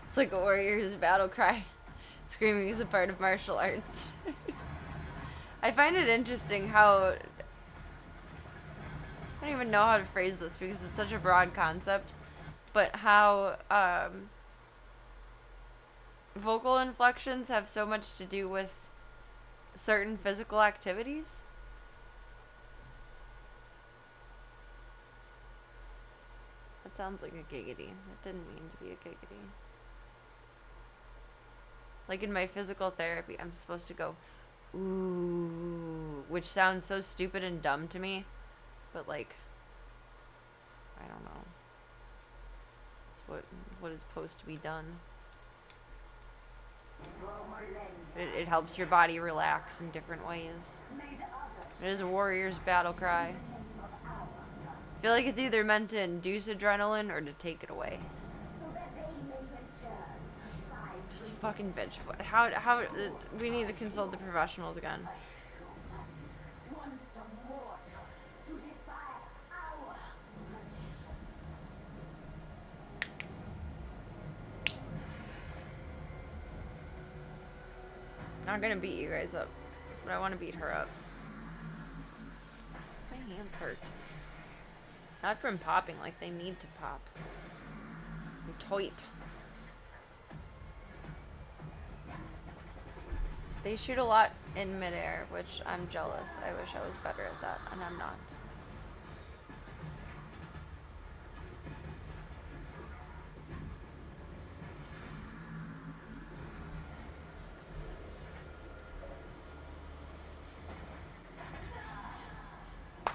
It's like a warrior's battle cry. Screaming is a part of martial arts. I find it interesting how... I don't even know how to phrase this because it's such a broad concept. But how vocal inflections have so much to do with certain physical activities. That sounds like a giggity. That didn't mean to be a giggity. Like in my physical therapy, I'm supposed to go, ooh, which sounds so stupid and dumb to me, but like, I don't know. It's what is supposed to be done. It helps your body relax in different ways. It is a warrior's battle cry. I feel like it's either meant to induce adrenaline or to take it away. Just fucking bitch. How we need to consult the professionals again. Not gonna beat you guys up, but I want to beat her up. My hands hurt. Not from popping like they need to pop. I'm tight. They shoot a lot in midair, which I'm jealous. I wish I was better at that, and I'm not.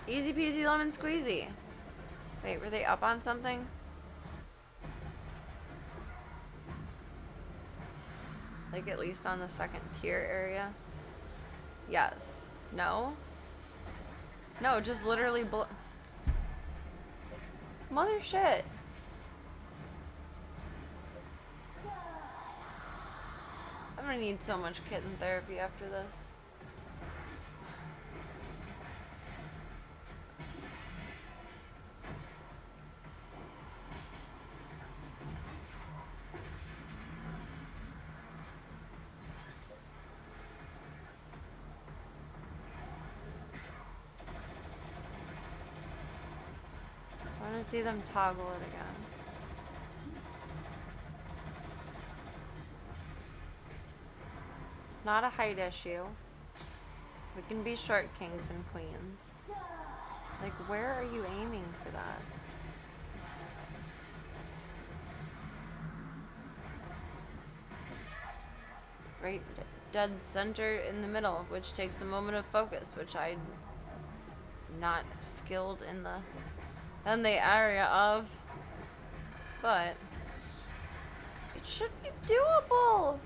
Easy peasy lemon squeezy. Wait, were they up on something? Like at least on the second tier area? Yes. No? No, just literally mother shit. I'm gonna need so much kitten therapy after this. want to see them toggle it again. It's not a height issue. We can be short kings and queens. Like, where are you aiming for that? Right dead center in the middle, which takes a moment of focus, which I'm not skilled in the area of. But it should be doable.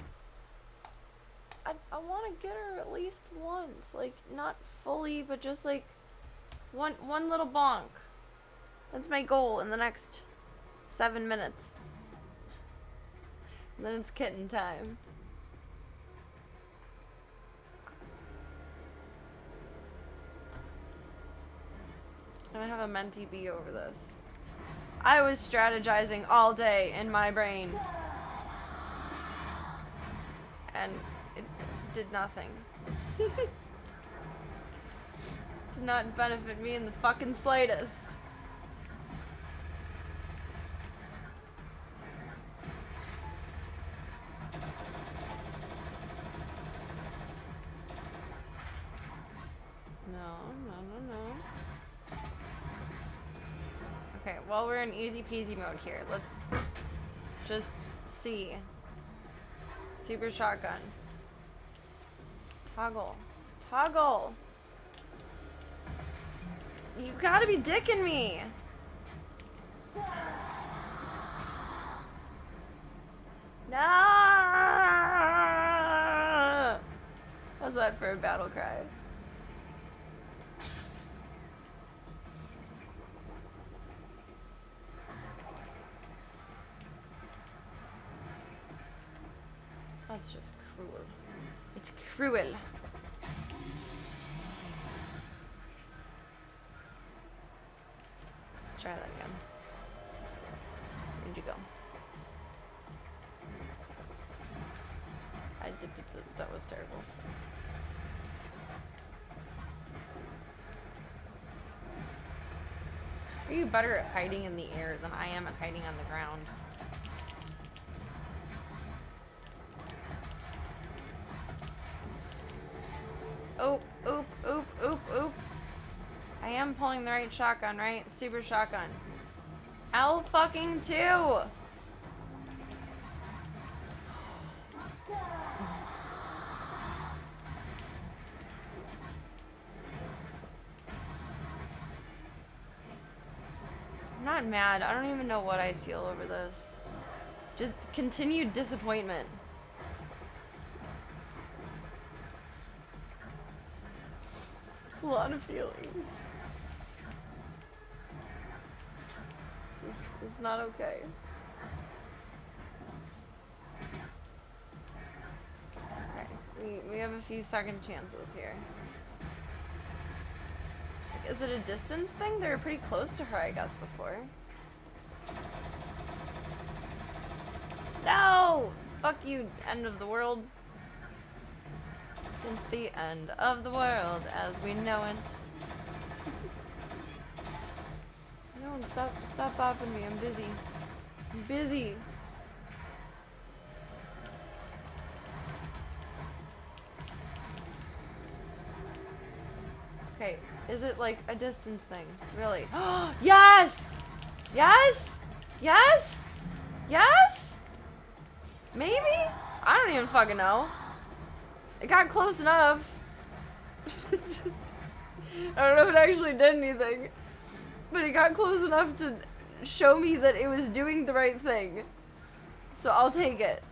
I want to get her at least once, like not fully, but just like one little bonk. That's my goal in the next 7 minutes. And then it's kitten time. I'm gonna have a mentee bee over this. I was strategizing all day in my brain. And it did nothing. Did not benefit me in the fucking slightest. No. Okay, well, we're in easy peasy mode here. Let's just see. Super shotgun. Toggle. Toggle! You gotta be dicking me! No! How's that for a battle cry? That's just cruel. It's cruel. Let's try that again. Where'd you go? That was terrible. Are you better at hiding in the air than I am at hiding on the ground? Oop. I am pulling the right shotgun, right? Super shotgun. L fucking 2! I'm not mad. I don't even know what I feel over this. Just continued disappointment. A lot of feelings. It's not okay. Okay, we have a few second chances here. Is it a distance thing? They were pretty close to her, I guess, before. No! Fuck you, end of the world. It's the end of the world as we know it. No, stop bopping me. I'm busy. I'm busy. Okay, is it like a distance thing? Really? Yes! Yes? Yes? Yes? Maybe? I don't even fucking know. It got close enough. I don't know if it actually did anything. But it got close enough to show me that it was doing the right thing. So I'll take it.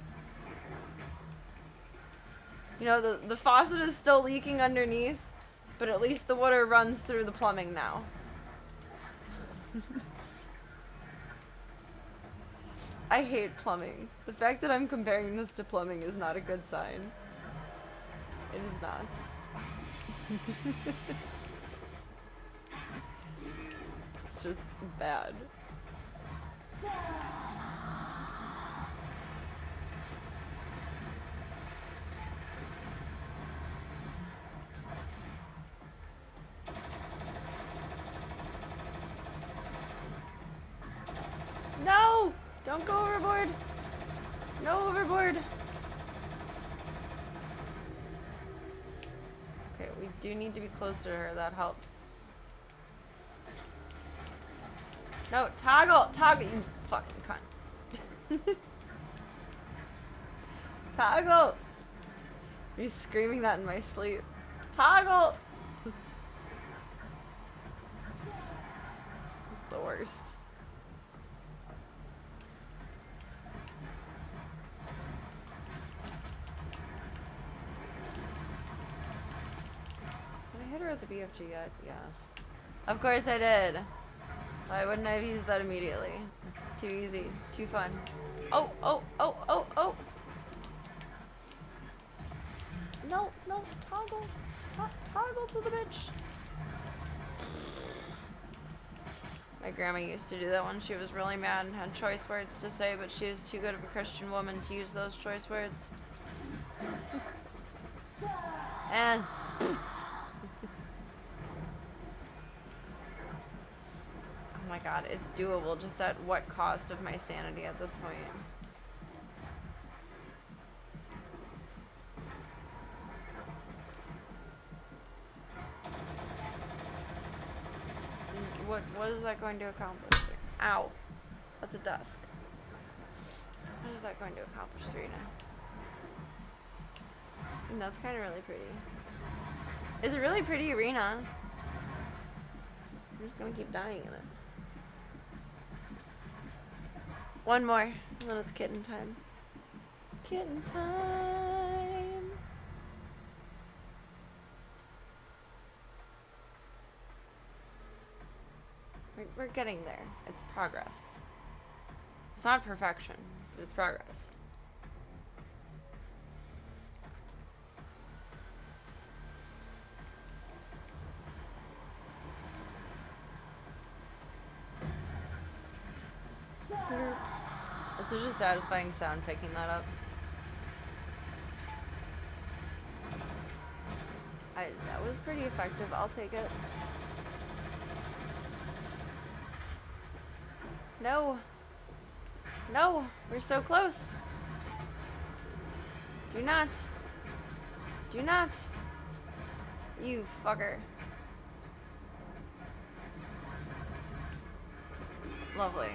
You know, the faucet is still leaking underneath, but at least the water runs through the plumbing now. I hate plumbing. The fact that I'm comparing this to plumbing is not a good sign. It is not. It's just bad. Don't go overboard. No overboard. Okay, we do need to be closer to her. That helps. No, toggle, toggle, you fucking cunt. Toggle. He's screaming that in my sleep. Toggle. It's the worst. Did I hit her with the BFG yet? Yes. Of course I did. Why wouldn't I have used that immediately? It's too easy. Too fun. Oh, oh, oh, oh, oh! No, no, toggle. Toggle to the bitch. My grandma used to do that when she was really mad and had choice words to say, but she was too good of a Christian woman to use those choice words. And... Oh my god, it's doable, just at what cost of my sanity at this point? What is that going to accomplish? Ow. That's a dusk. What is that going to accomplish, Serena? And that's kind of really pretty. It's a really pretty arena. I'm just gonna keep dying in it. One more, and then it's kitten time. Kitten time! We're getting there. It's progress. It's not perfection, but it's progress. It's such a satisfying sound picking that up. That was pretty effective. I'll take it. No. No. We're so close. Do not. Do not. You fucker. Lovely.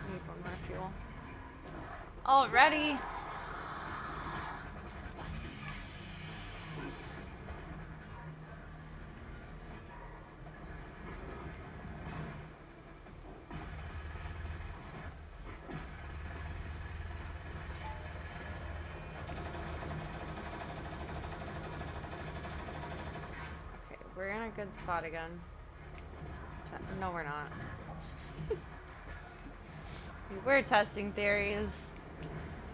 Need one more fuel. Already. We're in a good spot again. No, we're not. We're testing theories.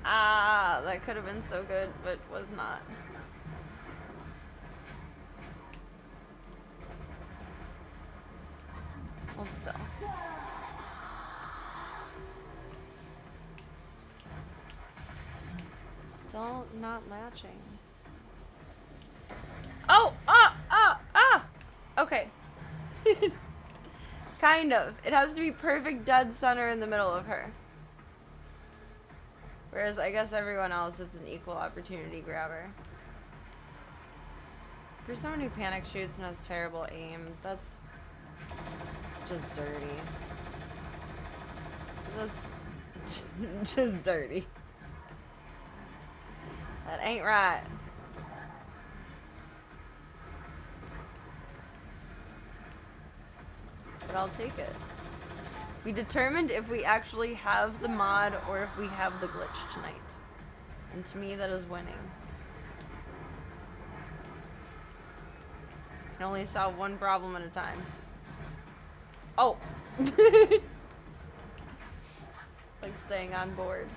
Ah, that could have been so good, but was not. Hold still. Still not latching. Oh! Ah! Ah! Ah! Okay. Kind of. It has to be perfect dead center in the middle of her. Whereas I guess everyone else, it's an equal opportunity grabber. For someone who panic shoots and has terrible aim, that's just dirty. That's just dirty. That ain't right. But I'll take it. We determined if we actually have the mod or if we have the glitch tonight. And to me, that is winning. I can only solve one problem at a time. Oh! Like staying on board.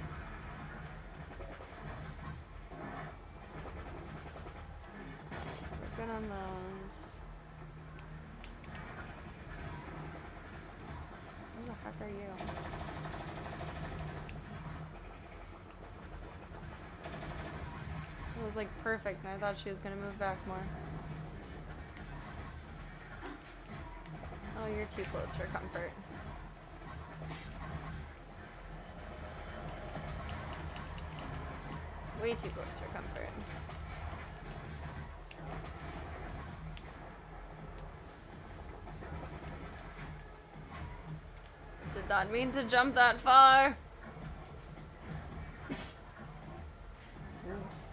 We're good on those. Who the heck are you? It was like perfect, and I thought she was gonna move back more. Oh, you're too close for comfort. Way too close for comfort. Did not mean to jump that far. Oops.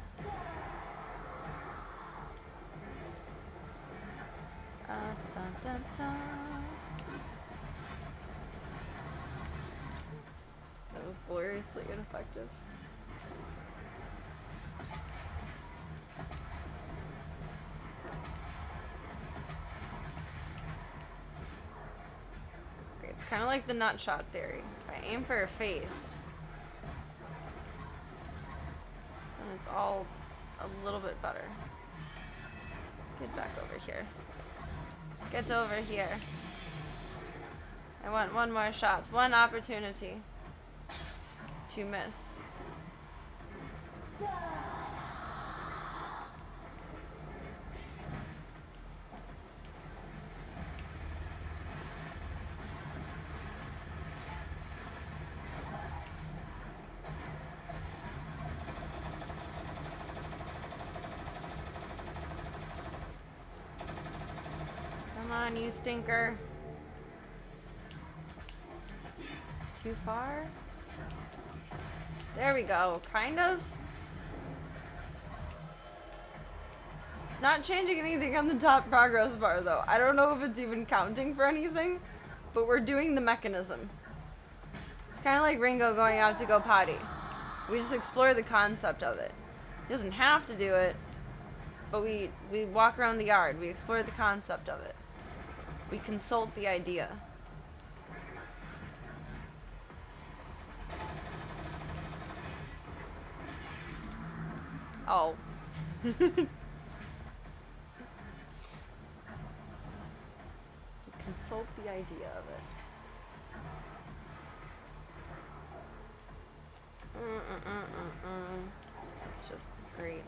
Da-da-da-da. That was gloriously ineffective. Okay, it's kind of like the nut shot theory. If I aim for her face, then it's all a little bit better. Get back over here. Get over here. I want one more shot. One opportunity to miss. Come on, you stinker. Too far? There we go, kind of. It's not changing anything on the top progress bar though. I don't know if it's even counting for anything, but we're doing the mechanism. It's kind of like Ringo going out to go potty. We just explore the concept of it. He doesn't have to do it, but we walk around the yard. We explore the concept of it. We consult the idea. Oh. Consult the idea of it. That's just great.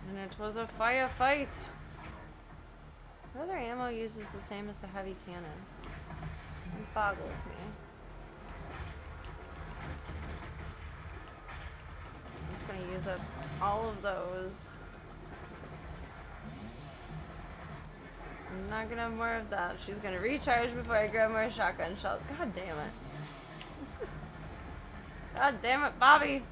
And it was a firefight. What other ammo uses the same as the heavy cannon? It boggles me. I'm just gonna use up all of those. I'm not gonna have more of that. She's gonna recharge before I grab more shotgun shells. God damn it. God damn it, Bobby.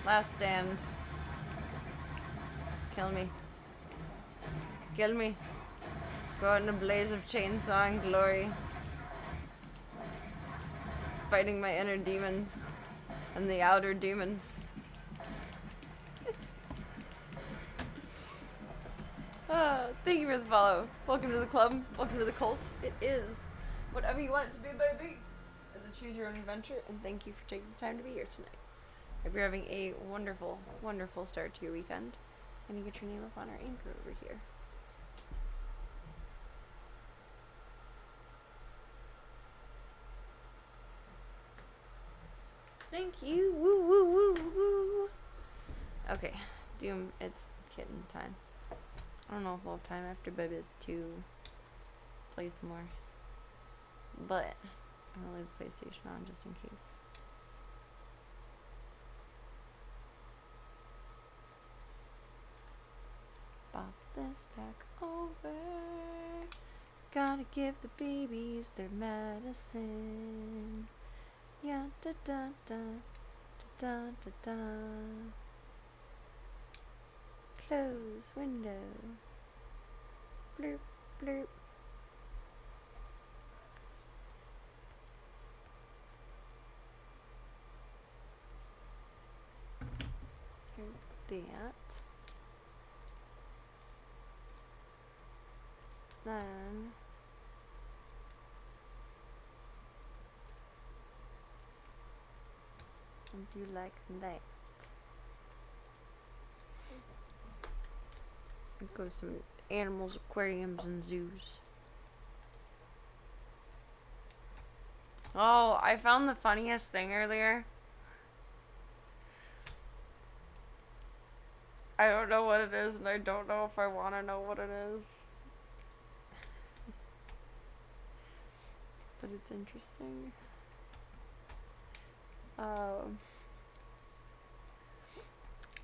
Last stand. Kill me. Kill me. Go out in a blaze of chainsaw and glory. Fighting my inner demons and the outer demons. Thank you for the follow. Welcome to the club. Welcome to the cult. It is whatever you want it to be, baby. It's a choose your own adventure, and thank you for taking the time to be here tonight. I hope you're having a wonderful, wonderful start to your weekend. And you get your name up on our anchor over here. Thank you. Woo, woo, woo, woo. Okay, Doom, it's kitten time. I don't know if we'll have time after Bubba's to play some more. But I'm gonna leave the PlayStation on just in case. Bop this back over. Gotta give the babies their medicine. Yeah, da da da da da da. Close window. Bloop bloop. Here's that. Then Do you like that? Go to some animals, aquariums, and zoos. Oh, I found the funniest thing earlier. I don't know what it is, and I don't know if I want to know what it is. But it's interesting.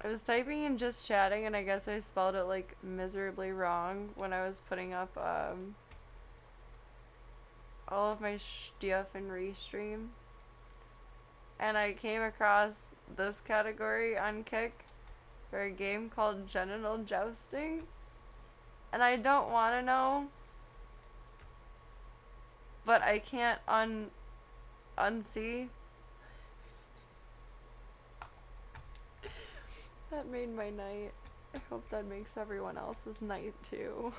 I was typing in just chatting, and I guess I spelled it like miserably wrong when I was putting up all of my stuff in Restream. And I came across this category on Kick for a game called Genital Jousting. And I don't want to know, but I can't unsee. That made my night. I hope that makes everyone else's night too.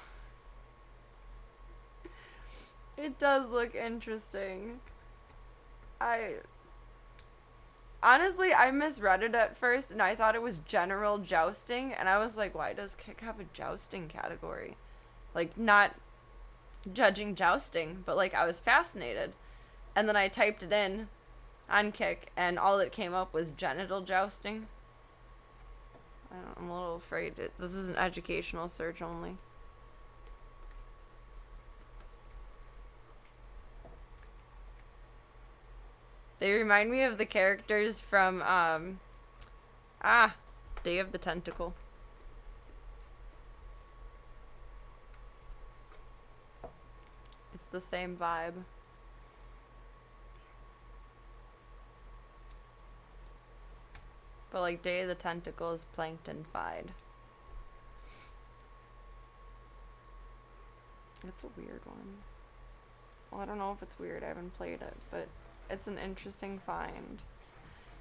It does look interesting. Honestly, I misread it at first, and I thought it was general jousting, and I was like, why does Kick have a jousting category? Like, not judging jousting, but like, I was fascinated. And then I typed it in on Kick, and all that came up was genital jousting. I'm a little afraid. This is an educational search only. They remind me of the characters from, Day of the Tentacle. It's the same vibe. But like Day of the Tentacle is plankton-fied. It's a weird one. Well, I don't know if it's weird. I haven't played it, but it's an interesting find.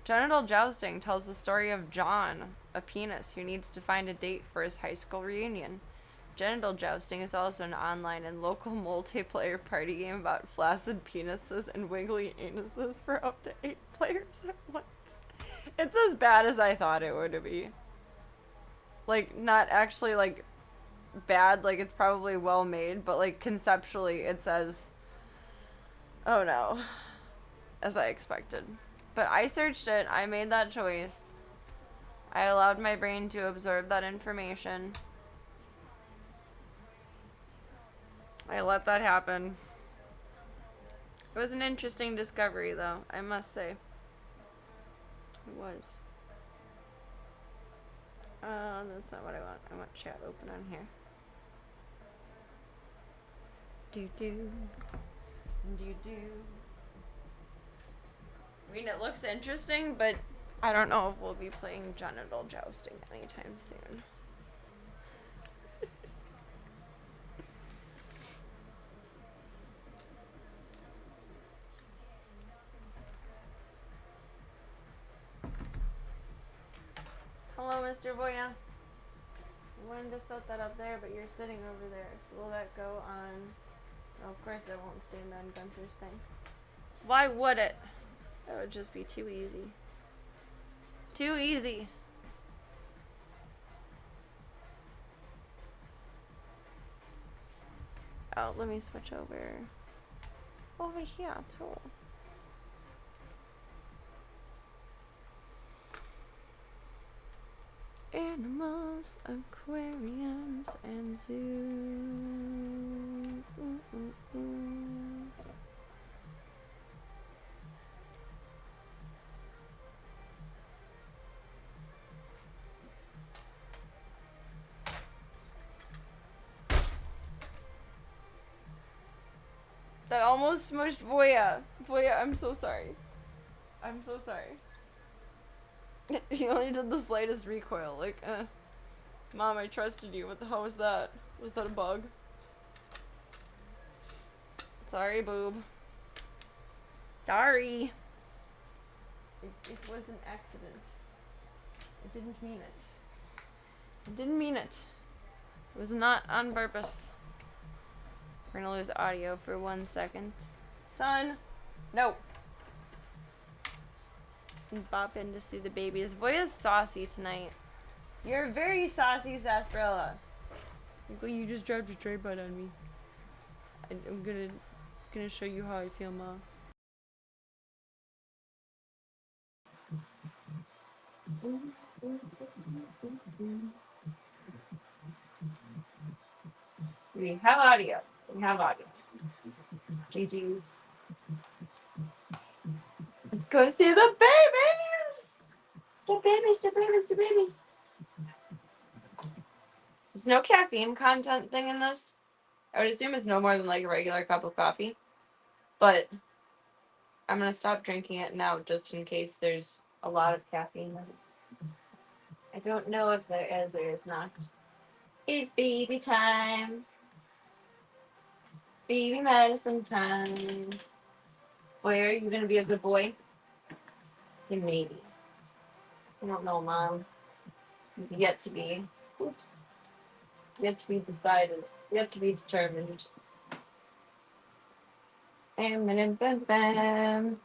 Genital Jousting tells the story of John, a penis who needs to find a date for his high school reunion. Genital Jousting is also an online and local multiplayer party game about flaccid penises and wiggly anuses for up to 8 players at once. It's as bad as I thought it would be. Like, not actually, like, bad. Like, it's probably well made, but, like, conceptually, it's as... oh, no. As I expected. But I searched it. I made that choice. I allowed my brain to absorb that information. I let that happen. It was an interesting discovery, though, I must say. It was. That's not what I want. I want chat open on here. Do-do. Do-do. I mean, it looks interesting, but I don't know if we'll be playing genital jousting anytime soon. Hello, Mr. Boya. I wanted to set that up there, but you're sitting over there. So will that go on... oh, of course it won't stand on Gunther's thing. Why would it? That would just be too easy. Too easy. Oh, let me switch over here too. Animals, aquariums, and zoos. That almost smushed Voya. Voya, I'm so sorry. I'm so sorry. He only did the slightest recoil, like, Mom, I trusted you. What the hell was that? Was that a bug? Sorry, boob. Sorry. It was an accident. I didn't mean it. I didn't mean it. It was not on purpose. We're gonna lose audio for 1 second. Son! No! and bop in to see the babies. Voya's saucy tonight. You're very saucy, Sarsaparilla. Well, you just dropped your tray butt on me. I'm gonna show you how I feel, Ma. We have audio. We have audio. GG's. Let's go see the babies! The babies, the babies, the babies. There's no caffeine content thing in this. I would assume it's no more than like a regular cup of coffee. But I'm gonna stop drinking it now just in case there's a lot of caffeine in it. I don't know if there is or is not. It's baby time. Baby medicine time. Boy, are you gonna be a good boy? Yeah, maybe. I don't know, Mom. Yet to be. Oops. Yet to be decided. Yet to be determined. Bam, bam, bam.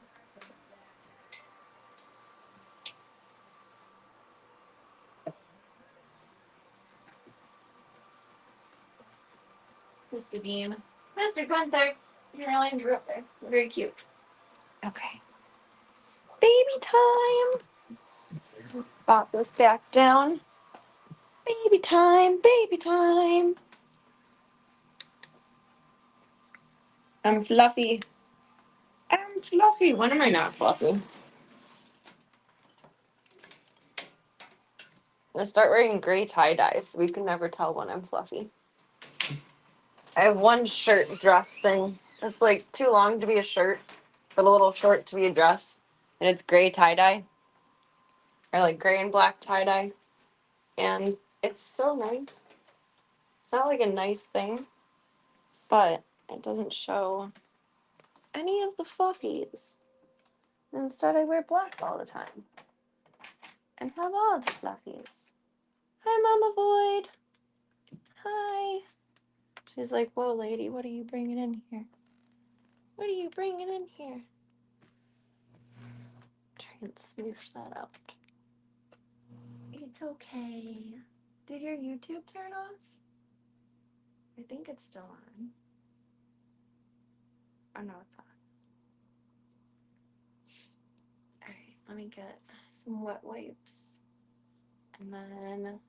Mr. Bean. Mr. Gunther. You're really into up there. Very cute. Okay. Baby time. Pop this back down. Baby time. Baby time. I'm fluffy. I'm fluffy. When am I not fluffy? I'm gonna start wearing gray tie-dye so we can never tell when I'm fluffy. I have one shirt dress thing. It's like too long to be a shirt, but a little short to be a dress. And it's gray tie-dye. Or like gray and black tie-dye. And it's so nice. It's not like a nice thing, but it doesn't show any of the fluffies. Instead, I wear black all the time. And have all the fluffies. Hi, Mama Void. Hi. She's like, whoa, lady, what are you bringing in here? What are you bringing in here? Try and smoosh that out. It's okay. Did your YouTube turn off? I think it's still on. Oh, no, it's on. Alright, let me get some wet wipes. And then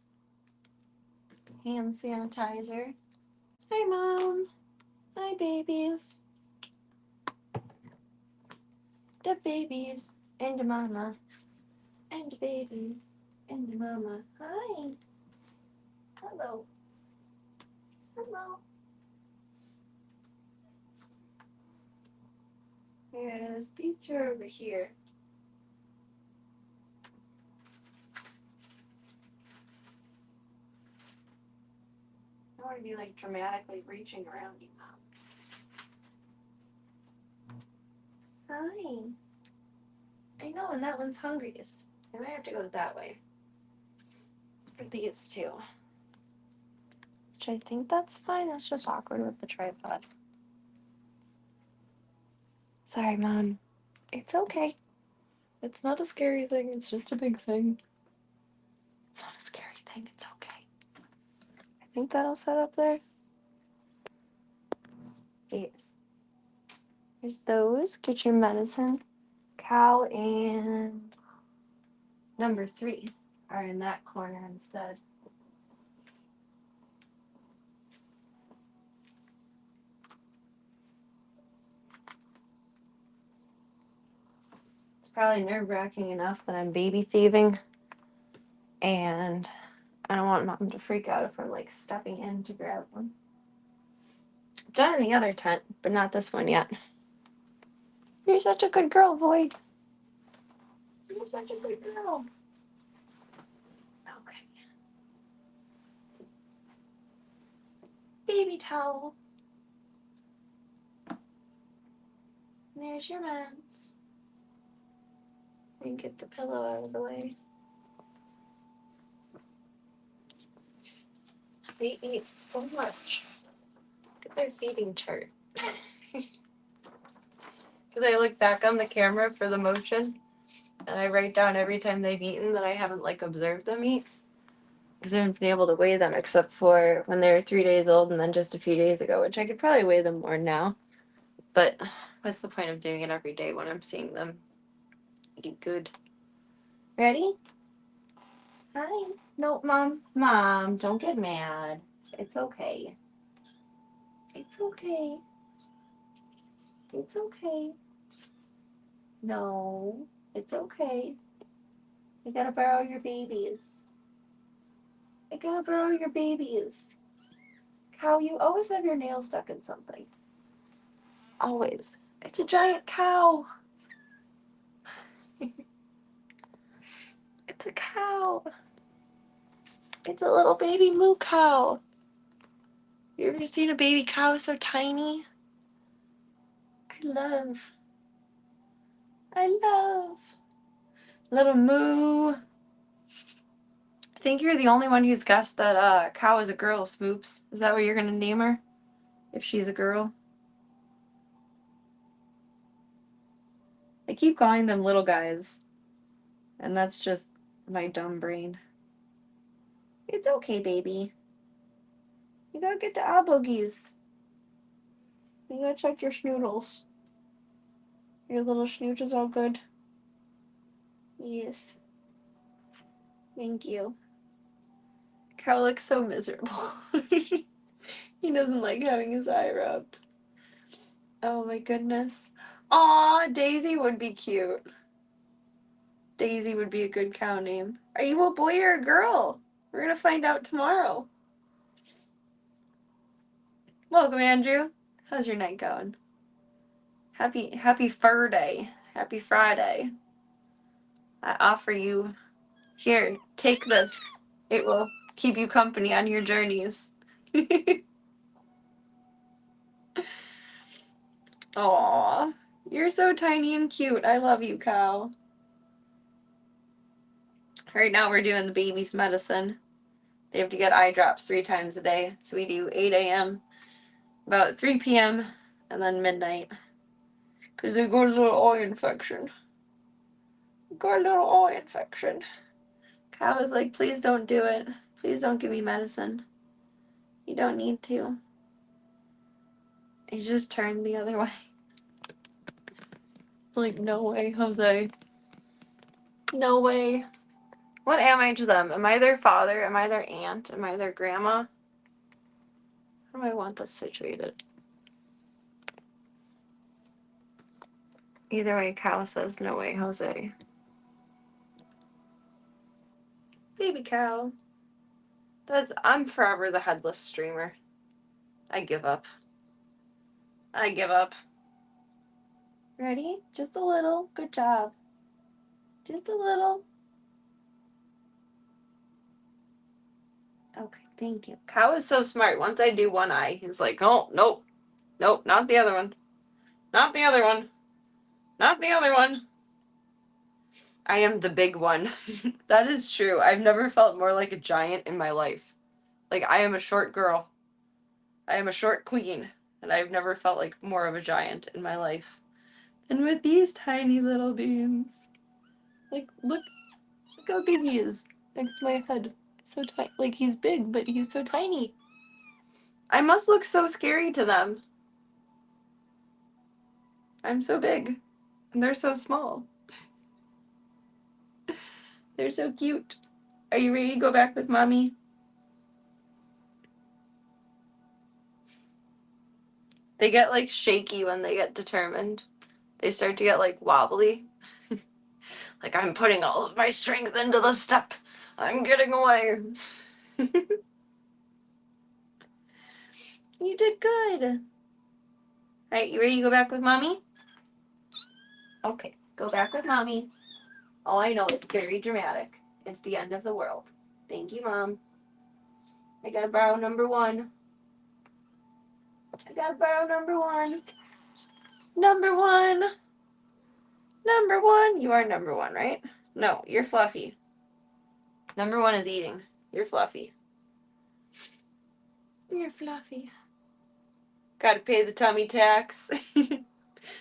hand sanitizer. Hi, Mom. Hi, babies. The babies. And the mama. And the babies. And the mama. Hi. Hello. Hello. Here it is. These two are over here. I want to be like dramatically reaching around you, Mom. Hi. I know, and that one's hungriest. I might have to go that way. For these two. Which I think that's fine. That's just awkward with the tripod. Sorry, Mom. It's okay. It's not a scary thing. It's just a big thing. It's not a scary thing. It's okay. I think that'll set up there. Here. There's those. Get your medicine. Cow and number 3 are in that corner instead. It's probably nerve-wracking enough that I'm baby thieving, and I don't want Mom to freak out if I'm like stepping in to grab one. I've done it in the other tent, but not this one yet. You're such a good girl, Void. You're such a good girl. Okay. Baby towel. There's your meds. And get the pillow out of the way. They eat so much. Look at their feeding chart. Because I look back on the camera for the motion, And I write down every time they've eaten that I haven't like observed them eat. Because I haven't been able to weigh them except for when they were 3 days old and then just a few days ago, which I could probably weigh them more now. But what's the point of doing it every day when I'm seeing them eat good? Ready? Hi. No, Mom. Mom, don't get mad. It's okay. It's okay. It's okay. No, it's okay. I gotta borrow your babies. I gotta borrow your babies. Cow, you always have your nail stuck in something. Always. It's a giant cow. It's a cow. It's a little baby moo cow. You ever seen a baby cow so tiny? I love. Little moo. I think you're the only one who's guessed that cow is a girl, Smoops. Is that what you're gonna name her? If she's a girl? I keep calling them little guys. And that's just my dumb brain. It's okay, baby. You gotta get to our boogies. You gotta check your schnoodles. Your little schnooch is all good. Yes. Thank you. Cow looks so miserable. He doesn't like having his eye rubbed. Oh my goodness. Aw, Daisy would be cute. Daisy would be a good cow name. Are you a boy or a girl? We're gonna find out tomorrow. Welcome, Andrew. How's your night going? Happy fur day. Happy Friday. I offer you, here, take this. It will keep you company on your journeys. Aw, you're so tiny and cute. I love you, cow. Right now we're doing the baby's medicine. They have to get eye drops 3 times a day. So we do 8 a.m., about 3 p.m., and then midnight. Because they got a little eye infection. Cow is like, please don't do it. Please don't give me medicine. You don't need to. He just turned the other way. It's like, no way, Jose. No way. What am I to them? Am I their father? Am I their aunt? Am I their grandma? How do I want this situated? Either way, Cow says, no way, Jose. Baby Cow. I'm forever the headless streamer. I give up. Ready? Just a little. Good job. Just a little. Okay, thank you. Cow is so smart. Once I do one eye, he's like, oh, nope. Nope, not the other one. Not the other one. Not the other one. I am the big one. That is true. I've never felt more like a giant in my life. Like, I am a short girl. I am a short queen. And I've never felt like more of a giant in my life. And with these tiny little beans. Like, look how big he is next to my head. So tiny. Like, he's big, but he's so tiny. I must look so scary to them. I'm so big. And they're so small. They're so cute. Are you ready to go back with mommy? They get like shaky when they get determined. They start to get like wobbly. Like, I'm putting all of my strength into the step. I'm getting away. You did good. Alright, you ready to go back with mommy? Okay, go back with mommy. Oh, I know, it's very dramatic. It's the end of the world. Thank you, Mom. I gotta borrow number 1. I gotta borrow number 1. Number 1. Number 1. You are number 1, right? No, you're Fluffy. Number 1 is eating. You're Fluffy. You're Fluffy. Gotta pay the tummy tax.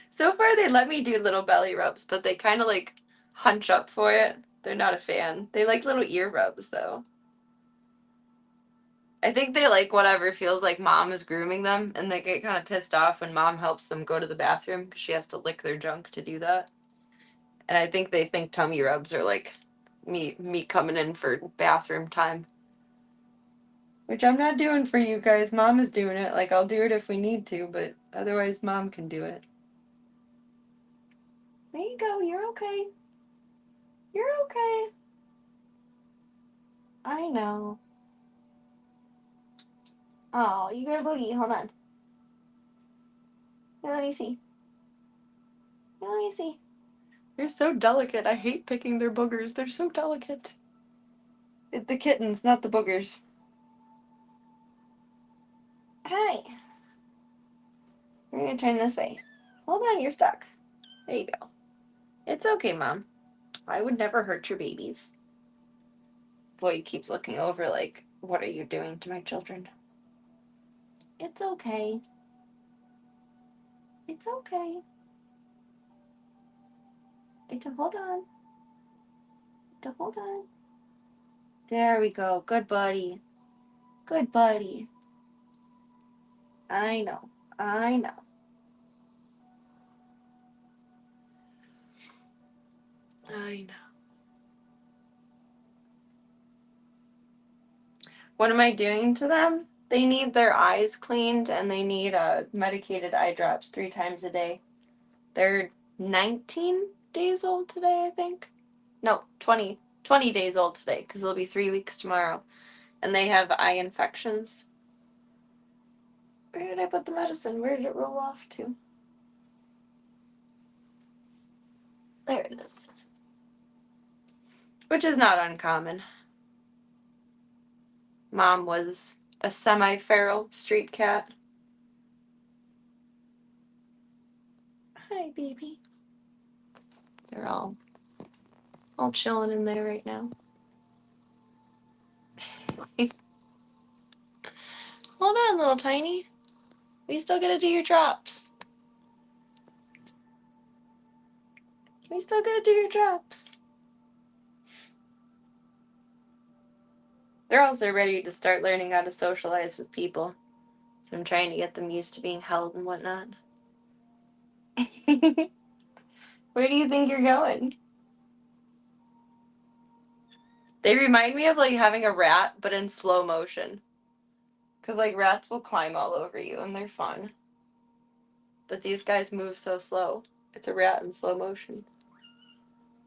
So far, they let me do little belly rubs, but they kind of like hunch up for it. They're not a fan. They like little ear rubs, though. I think they like whatever feels like mom is grooming them, and they get kind of pissed off when mom helps them go to the bathroom because she has to lick their junk to do that. And I think they think tummy rubs are like me coming in for bathroom time. Which I'm not doing for you guys. Mom is doing it. Like, I'll do it if we need to, but otherwise mom can do it. There you go. You're okay. You're okay. I know. Oh, you got a boogie. Hold on. Here, let me see. Here, let me see. They're so delicate. I hate picking their boogers. They're so delicate. The kittens, not the boogers. Hi. We're gonna turn this way. Hold on, you're stuck. There you go. It's okay, Mom. I would never hurt your babies. Floyd keeps looking over like, what are you doing to my children? It's okay. It's okay. Hold on. Hold on. There we go. Good buddy. Good buddy. I know. I know. I know. What am I doing to them? They need their eyes cleaned and they need medicated eye drops 3 times a day. They're 19 days old today, I think. No, 20 days old today because they'll be 3 weeks tomorrow. And they have eye infections. Where did I put the medicine? Where did it roll off to? There it is. Which is not uncommon. Mom was a semi-feral street cat. Hi, baby. They're all chilling in there right now. Hold on, little tiny. We still gotta do your drops. We still gotta do your drops. They're also ready to start learning how to socialize with people. So I'm trying to get them used to being held and whatnot. Where do you think you're going? They remind me of like having a rat, but in slow motion. Because like rats will climb all over you and they're fun. But these guys move so slow. It's a rat in slow motion.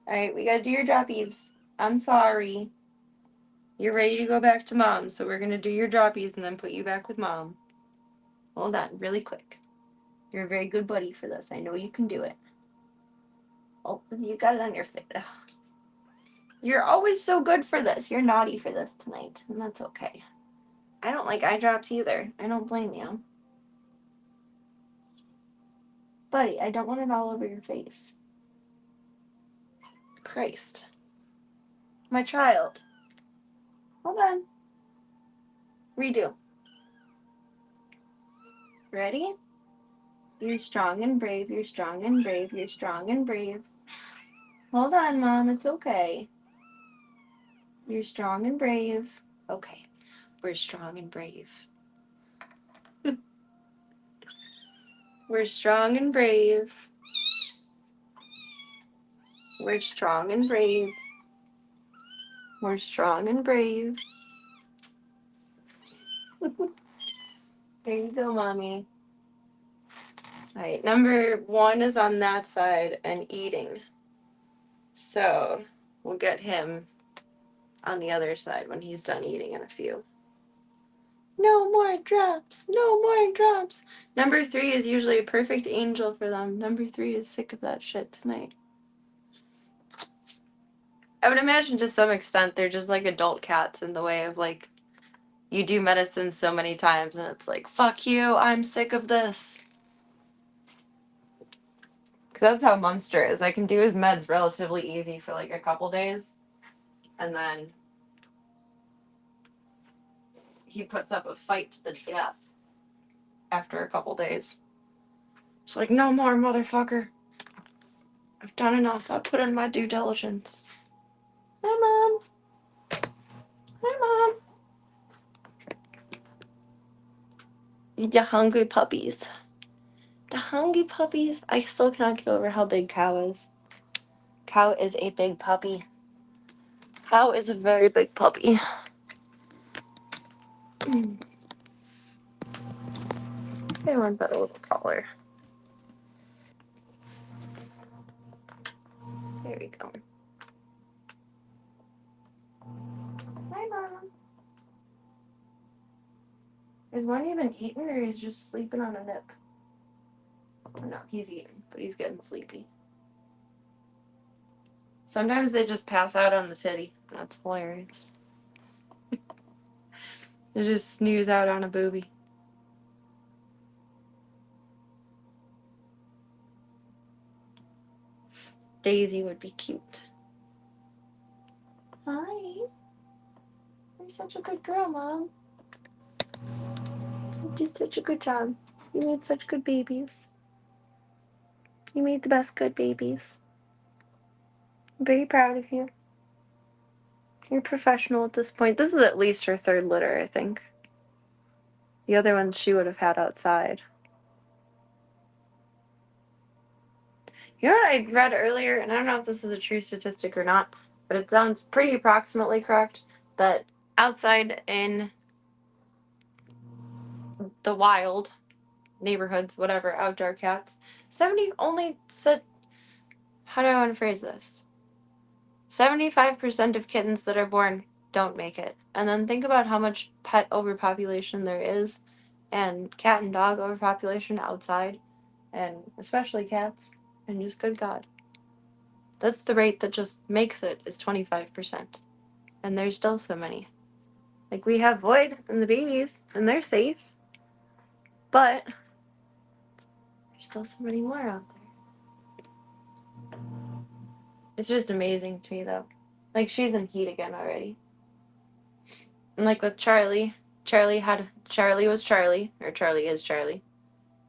Alright, we gotta do your droppies. I'm sorry. You're ready to go back to mom, so we're gonna do your droppies and then put you back with mom. Hold on, really quick. You're a very good buddy for this. I know you can do it. Oh, you got it on your face. Ugh. You're always so good for this. You're naughty for this tonight, and that's okay. I don't like eye drops either. I don't blame you. Buddy, I don't want it all over your face. Christ. My child. Hold on. Redo. Ready? You're strong and brave. You're strong and brave. You're strong and brave. Hold on, Mom. It's okay. You're strong and brave. Okay. We're strong and brave. We're strong and brave. We're strong and brave. We're strong and brave. There you go, Mommy. Alright, number 1 is on that side and eating. So we'll get him on the other side when he's done eating in a few. No more drops. No more drops. Number 3 is usually a perfect angel for them. Number 3 is sick of that shit tonight. I would imagine to some extent they're just like adult cats in the way of like you do medicine so many times and it's like, fuck you, I'm sick of this. Because that's how Munster is. I can do his meds relatively easy for like a couple days. And then he puts up a fight to the death after a couple days. It's like, no more, motherfucker. I've done enough. I've put in my due diligence. Hi, Mom. Hi, Mom. The hungry puppies. The hungry puppies. I still cannot get over how big Cow is. Cow is a big puppy. Cow is a very big puppy. I want that a little taller. There we go. Hi, Mom. Is one even eating or he's just sleeping on a nip? Oh, no, he's eating, but he's getting sleepy. Sometimes they just pass out on the titty. That's hilarious. They just snooze out on a booby. Daisy would be cute. Hi. You're such a good girl, Mom. You did such a good job. You made such good babies. You made the best good babies. I'm very proud of you. You're professional at this point. This is at least her third litter, I think. The other ones she would have had outside. You know what I read earlier, and I don't know if this is a true statistic or not, but it sounds pretty approximately correct, that outside in the wild, neighborhoods, whatever, outdoor cats, 70 only said, how do I want to phrase this? 75% of kittens that are born don't make it. And then think about how much pet overpopulation there is, and cat and dog overpopulation outside, and especially cats, and just good God. That's the rate that just makes it, is 25%. And there's still so many. Like, we have Void and the babies, and they're safe. But there's still so many more out there. It's just amazing to me, though. Like, she's in heat again already. And like with Charlie, Charlie was Charlie, or Charlie is Charlie.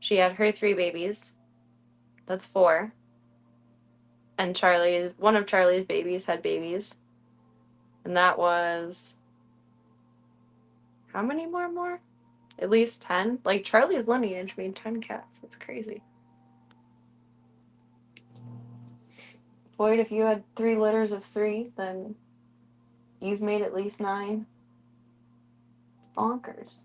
She had her 3 babies. That's 4. And one of Charlie's babies had babies. And that was, how many more? At least 10. Like, Charlie's lineage made 10 cats. That's crazy. Boyd, if you had 3 litters of 3, then you've made at least 9. It's bonkers.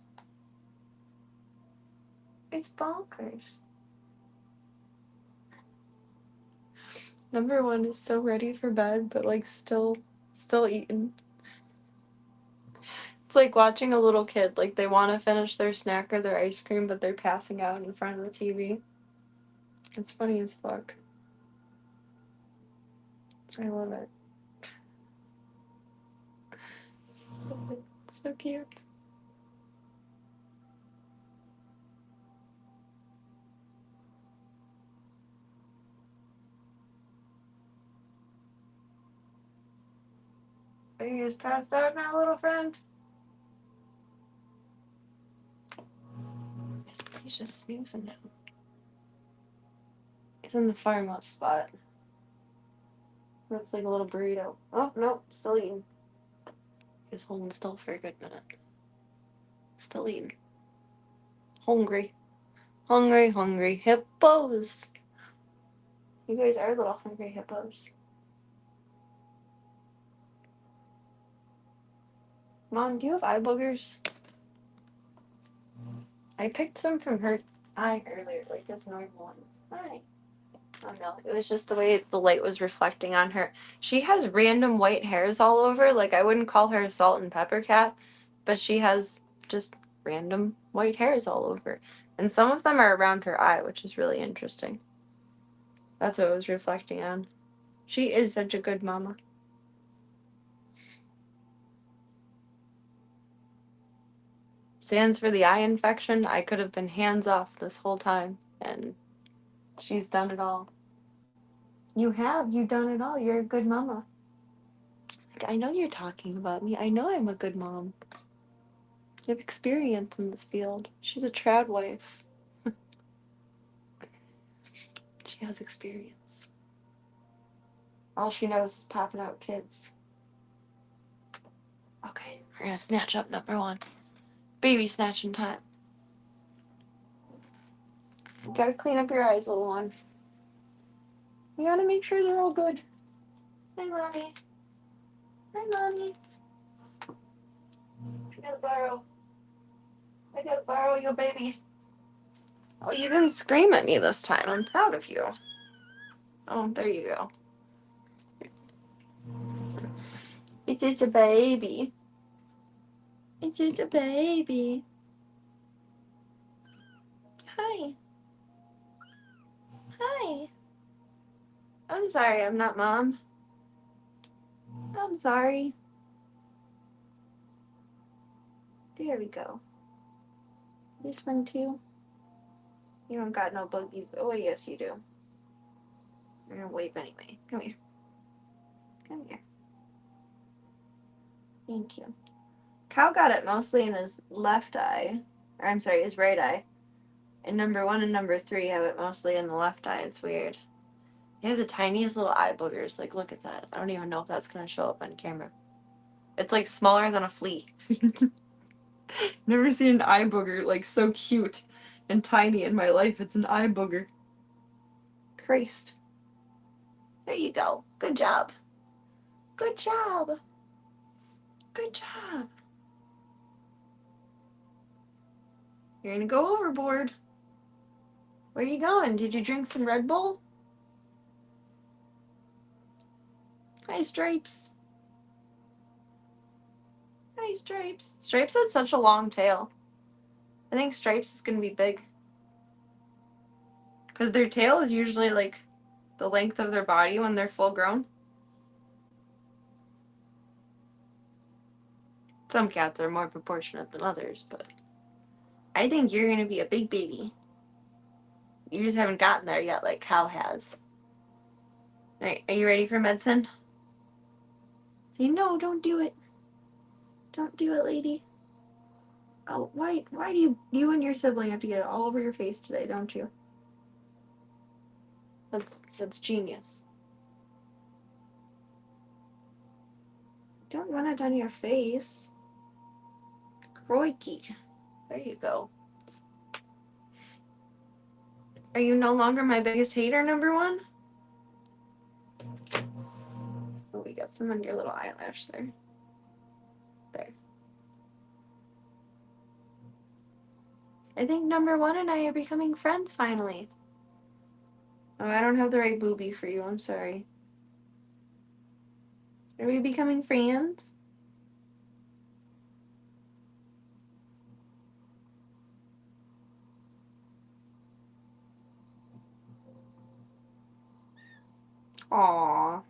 It's bonkers. Number 1 is so ready for bed, but like still eating. It's like watching a little kid, like they want to finish their snack or their ice cream, but they're passing out in front of the TV. It's funny as fuck. I love it. It's so cute. Are you just passed out now, little friend? He's just snoozing now. He's in the farmhouse spot. Looks like a little burrito. Oh, nope, still eating. He was holding still for a good minute. Still eating. Hungry. Hungry hippos. You guys are little hungry hippos. Mom, do you have eye boogers? I picked some from her eye earlier, like just normal ones. Hi. Oh no, it was just the way the light was reflecting on her. She has random white hairs all over. Like, I wouldn't call her a salt and pepper cat, but she has just random white hairs all over. And some of them are around her eye, which is really interesting. That's what it was reflecting on. She is such a good mama. Sans for the eye infection, I could have been hands off this whole time, and she's done it all. You have. You've done it all. You're a good mama. It's like, I know you're talking about me. I know I'm a good mom. You have experience in this field. She's a trad wife. She has experience. All she knows is popping out kids. Okay, we're gonna snatch up number one. Baby snatching time. You gotta clean up your eyes, little one. You gotta make sure they're all good. Hi, Mommy. Hi, Mommy. I gotta borrow your baby. Oh, you didn't scream at me this time. I'm proud of you. Oh, there you go. It's just a baby. It's just a baby. Hi. Hi. I'm sorry I'm not Mom. I'm sorry. There we go. This one too. You don't got no buggies. Oh, yes, you do. You're gonna wave anyway. Come here. Come here. Thank you. Cal got it mostly in his left eye. Or, I'm sorry, his right eye. And number one and number three have it mostly in the left eye. It's weird. He has the tiniest little eye boogers. Like, look at that. I don't even know if that's gonna show up on camera. It's like smaller than a flea. Never seen an eye booger like so cute and tiny in my life. It's an eye booger. Christ. There you go. Good job. Good job. Good job. You're gonna go overboard. Where are you going? Did you drink some Red Bull? Hi, Stripes. Hi, Stripes. Stripes had such a long tail. I think Stripes is gonna be big. Because their tail is usually like the length of their body when they're full grown. Some cats are more proportionate than others, but I think you're gonna be a big baby. You just haven't gotten there yet like Cal has. Alright, are you ready for medicine? Say no, don't do it. Don't do it, lady. Oh, why do you and your sibling have to get it all over your face today, don't you? That's genius. Don't want it on your face. Crikey. There you go. Are you no longer my biggest hater, number one? Oh, we got some on your little eyelash there. There. I think number one and I are becoming friends finally. Oh, I don't have the right boobie for you. I'm sorry. Are we becoming friends? Aww.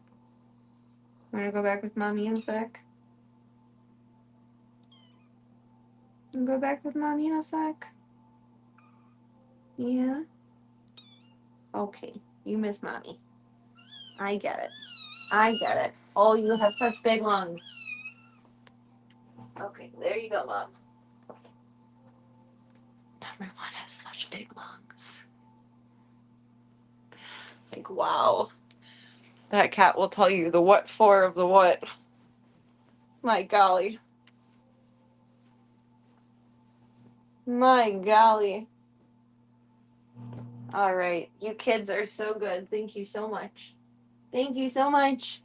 I'm gonna go back with Mommy in a sec. Go back with Mommy in a sec. Yeah? Okay. You miss Mommy. I get it. I get it. Oh, you have such big lungs. Okay, there you go, Mom. Number one has such big lungs. Like, wow. That cat will tell you the what for of the what. My golly. My golly. All right. You kids are so good. Thank you so much. Thank you so much.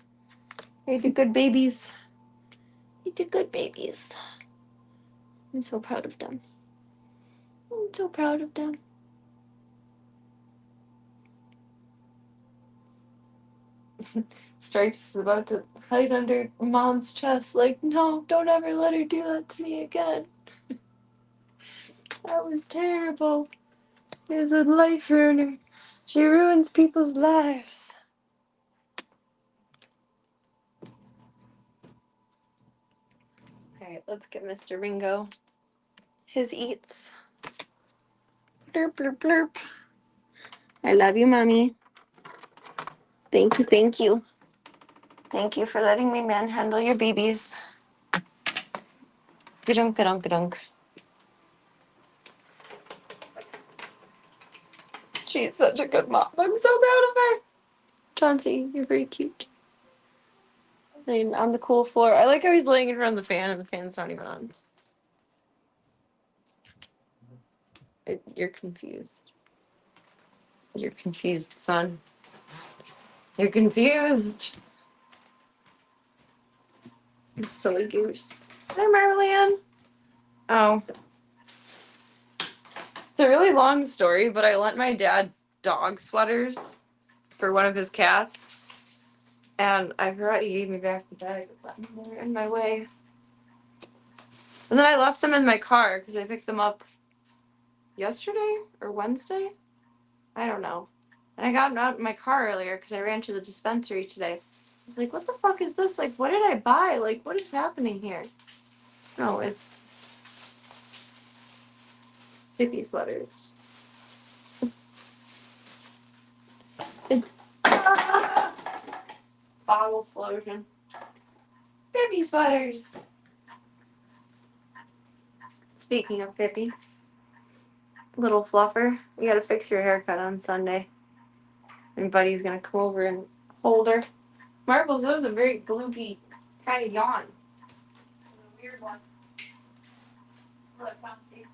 You're the good babies. You're the good babies. I'm so proud of them. I'm so proud of them. Stripes is about to hide under Mom's chest, like, no, don't ever let her do that to me again. That was terrible. It was a life ruiner. She ruins people's lives. Alright, let's get Mr. Ringo his eats. Blurp, blurp, blurp. I love you, Mommy. Thank you, thank you. Thank you for letting me manhandle your babies. Gadunk, gadunk, gadunk. She's such a good mom. I'm so proud of her. Chauncey, you're very cute. Laying on the cool floor. I like how he's laying in front of the fan and the fan's not even on. You're confused. You're confused, son. You're confused. You silly goose. Hi, Marlian. Oh. It's a really long story, but I lent my dad dog sweaters for one of his cats. And I forgot he gave me back the bag. They're in my way. And then I left them in my car because I picked them up yesterday or Wednesday. I don't know. And I got out of my car earlier because I ran to the dispensary today. I was like, what the fuck is this? Like, what did I buy? Like, what is happening here? No, it's hippie sweaters. Bottle explosion. Hippie sweaters. Speaking of hippie, little fluffer, you gotta fix your haircut on Sunday. And Buddy's gonna come over and hold her. Marbles, that was a very gloopy kind of yawn. It was a weird one. Look, Bouncy.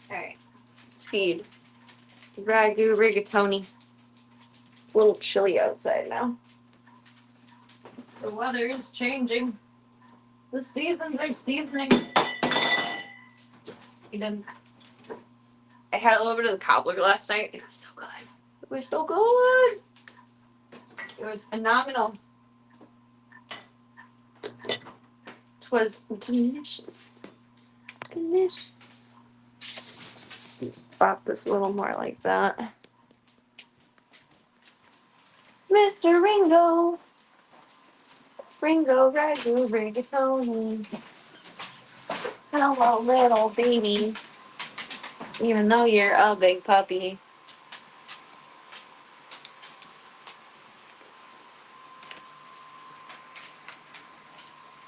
Alright, let's feed Ragu Rigatoni. A little chilly outside now. The weather is changing. The seasons are seasoning. I had a little bit of the cobbler last night. It was so good. It was so good. It was phenomenal. It was delicious. Delicious. Pop this a little more like that. Mr. Ringo. Ringo, Ragu, Rigatoni. Hello, little baby. Even though you're a big puppy.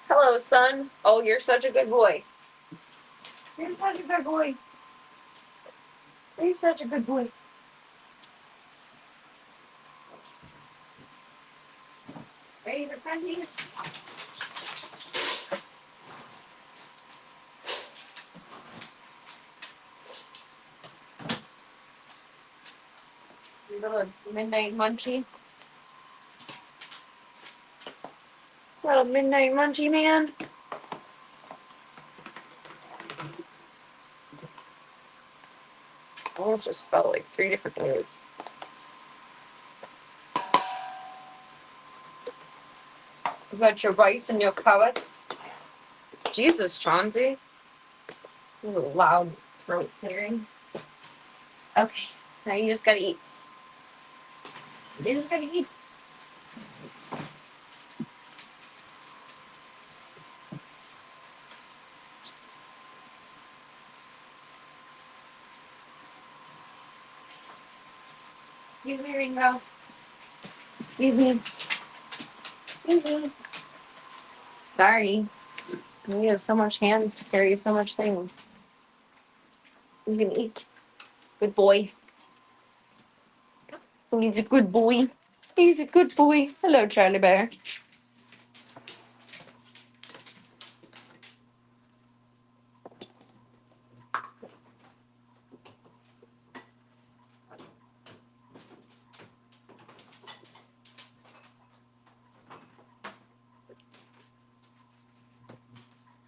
Hello, son. Oh, you're such a good boy. You're such a good boy. You're such a good boy. Ready for crunchies? Your little midnight munchie. Little midnight munchie man. I almost just felt like 3 different ways. You got your rice and your carrots. Jesus, Chauncey. This is a loud throat clearing. Okay, now you just gotta eat. You just gotta eat. Give me Ringo. Give me. Give me. Sorry. We have so much hands to carry so much things. You can eat. Good boy. He's a good boy. He's a good boy. Hello, Charlie Bear.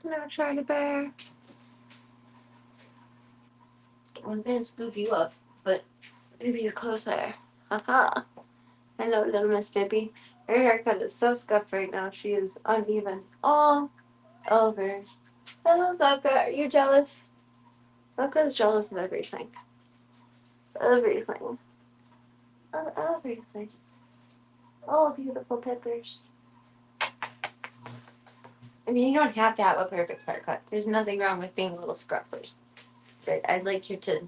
Hello, Charlie Bear. I'm gonna scoop you up, but Bibi's closer. Haha. Hello, little Miss Bibi. Her haircut is so scuffed right now. She is uneven all over. Hello, Zucca. Are you jealous? Zucca's jealous of everything. Everything. Of everything. All beautiful peppers. I mean, you don't have to have a perfect haircut. There's nothing wrong with being a little scruffy. But I'd like you to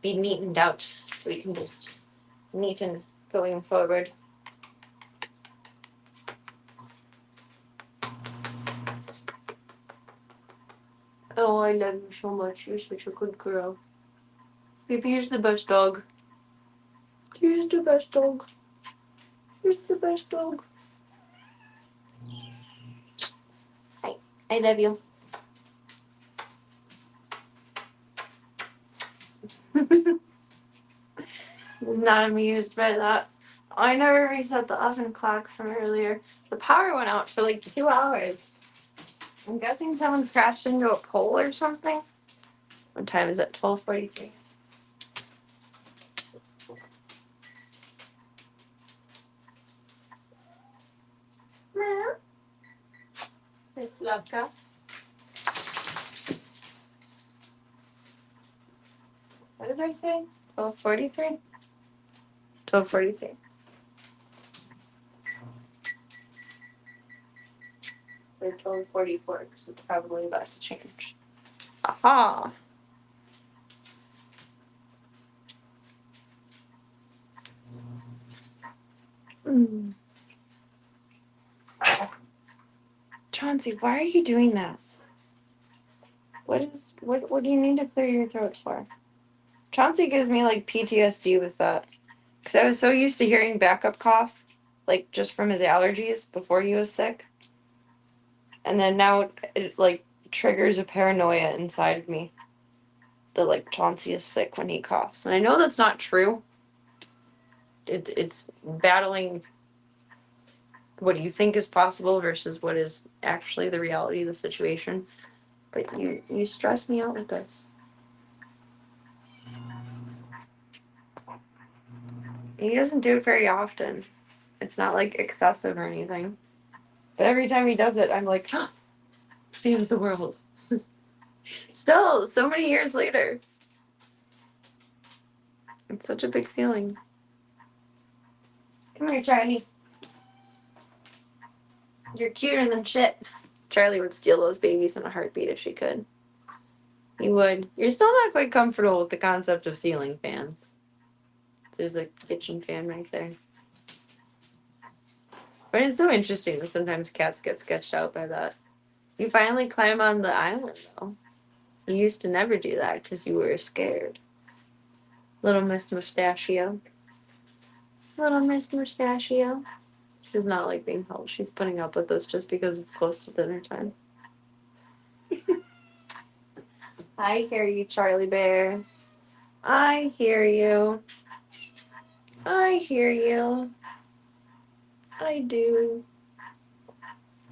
be neatened out so we can just neaten going forward. Oh, I love you so much. You're such a good girl. Baby, you're the best dog. You're the best dog. You're the best dog. Hi, I love you. Not amused by that. I never reset the oven clock from earlier. The power went out for like 2 hours. I'm guessing someone crashed into a pole or something. What time is it? 12:43. Miss Lovka. What did I say? 12:43? 12:43. Or 12:44 because it's probably about to change. Aha! Mm. Chauncey, why are you doing that? What do you need to clear your throat for? Chauncey gives me like PTSD with that. Because I was so used to hearing backup cough, like just from his allergies before he was sick. And then now it like triggers a paranoia inside of me that like Chauncey is sick when he coughs. And I know that's not true. It's battling what you think is possible versus what is actually the reality of the situation. But you stress me out with this. He doesn't do it very often. It's not like excessive or anything. But every time he does it, I'm like, oh, the end of the world. Still, so many years later. It's such a big feeling. Come here, Charlie. You're cuter than shit. Charlie would steal those babies in a heartbeat if she could. He would. You're still not quite comfortable with the concept of ceiling fans. There's a kitchen fan right there. But it's so interesting that sometimes cats get sketched out by that. You finally climb on the island, though. You used to never do that because you were scared. Little Miss Mustachio. Little Miss Mustachio. She does not like being held. She's putting up with us just because it's close to dinner time. I hear you, Charlie Bear. I hear you. I hear you. I do.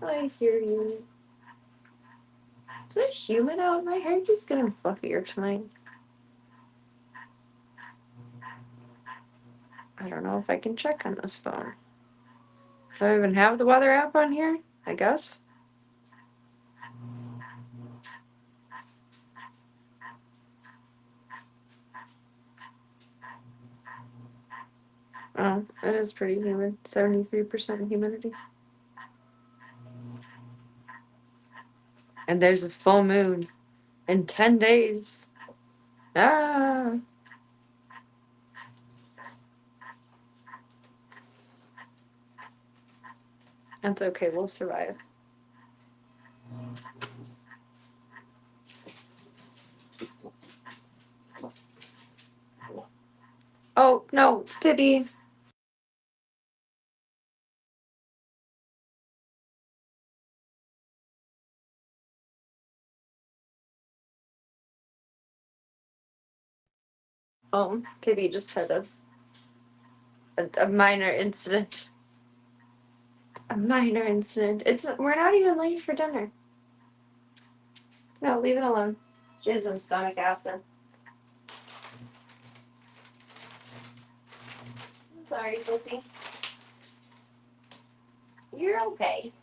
I hear you. Is it humid out? My hair keeps getting fluffier tonight. I don't know if I can check on this phone. Do I even have the weather app on here? I guess. Oh, it is pretty humid. 73% humidity. And there's a full moon in 10 days. Ah. That's okay. We'll survive. Oh, no, Pibby. Oh, Pibby just had a minor incident. A minor incident. We're not even late for dinner. No, leave it alone. She has some stomach acid. I'm sorry, Lizzie. You're okay.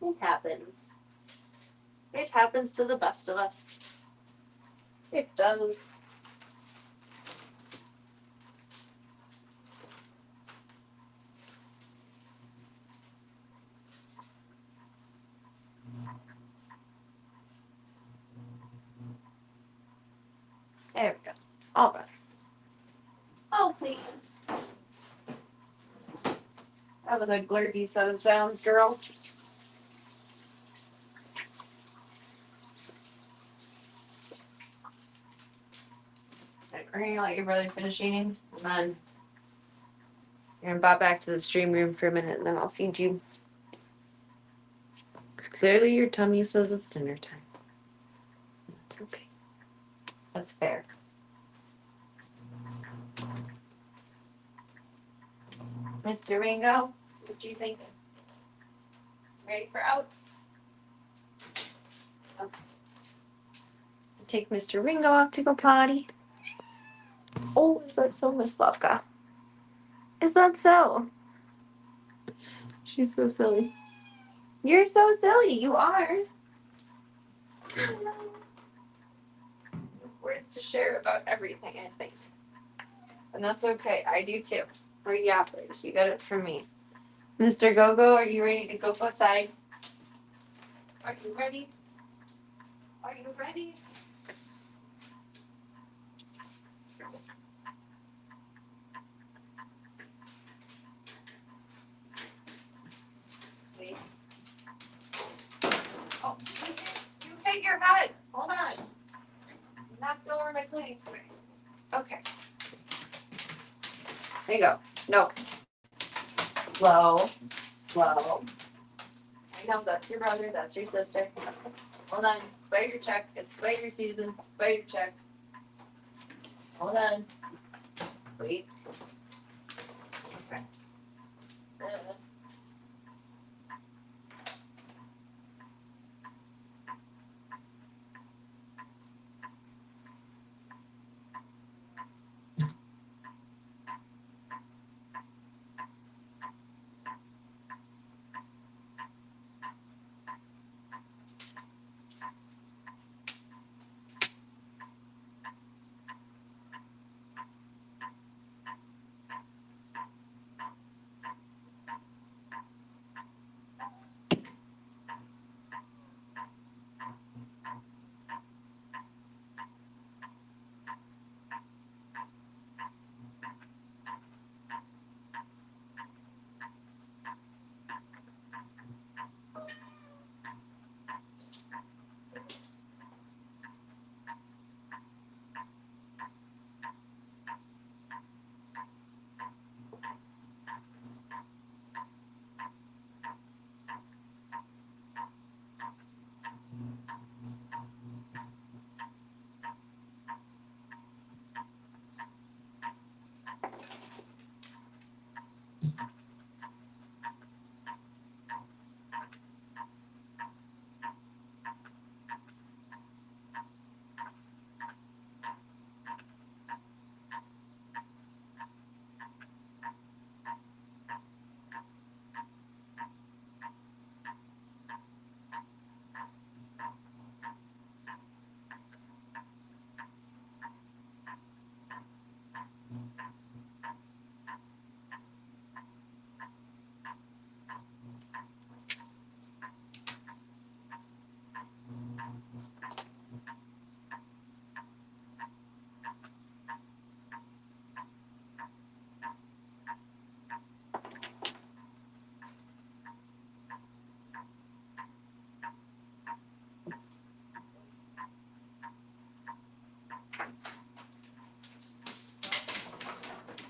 It happens. It happens to the best of us. It does. There we go. All right. Oh, please. That was a glurgy set of sounds, girl. Okay, we're gonna let your brother finish eating, and then you're gonna bop back to the stream room for a minute, and then I'll feed you. 'Cause clearly your tummy says it's dinner time. That's okay. That's fair. Mr. Ringo, what you thinking? Ready for outs? Okay. Take Mr. Ringo off to go potty. Oh, is that so, Miss Slavka? Is that so? She's so silly. You're so silly. You are. Words to share about everything, I think. And that's okay. I do too. We're yappers. You got it from me. Mr. Gogo, are you ready to go outside? Are you ready? Are you ready? Wait. Oh, you hit your head. Hold on. Knocked over my cleaning spray. Okay. There you go. No. Slow. Slow. I know that's your brother. That's your sister. Hold on. Spider check. It's spider season. Spider check. Hold on. Wait. Okay.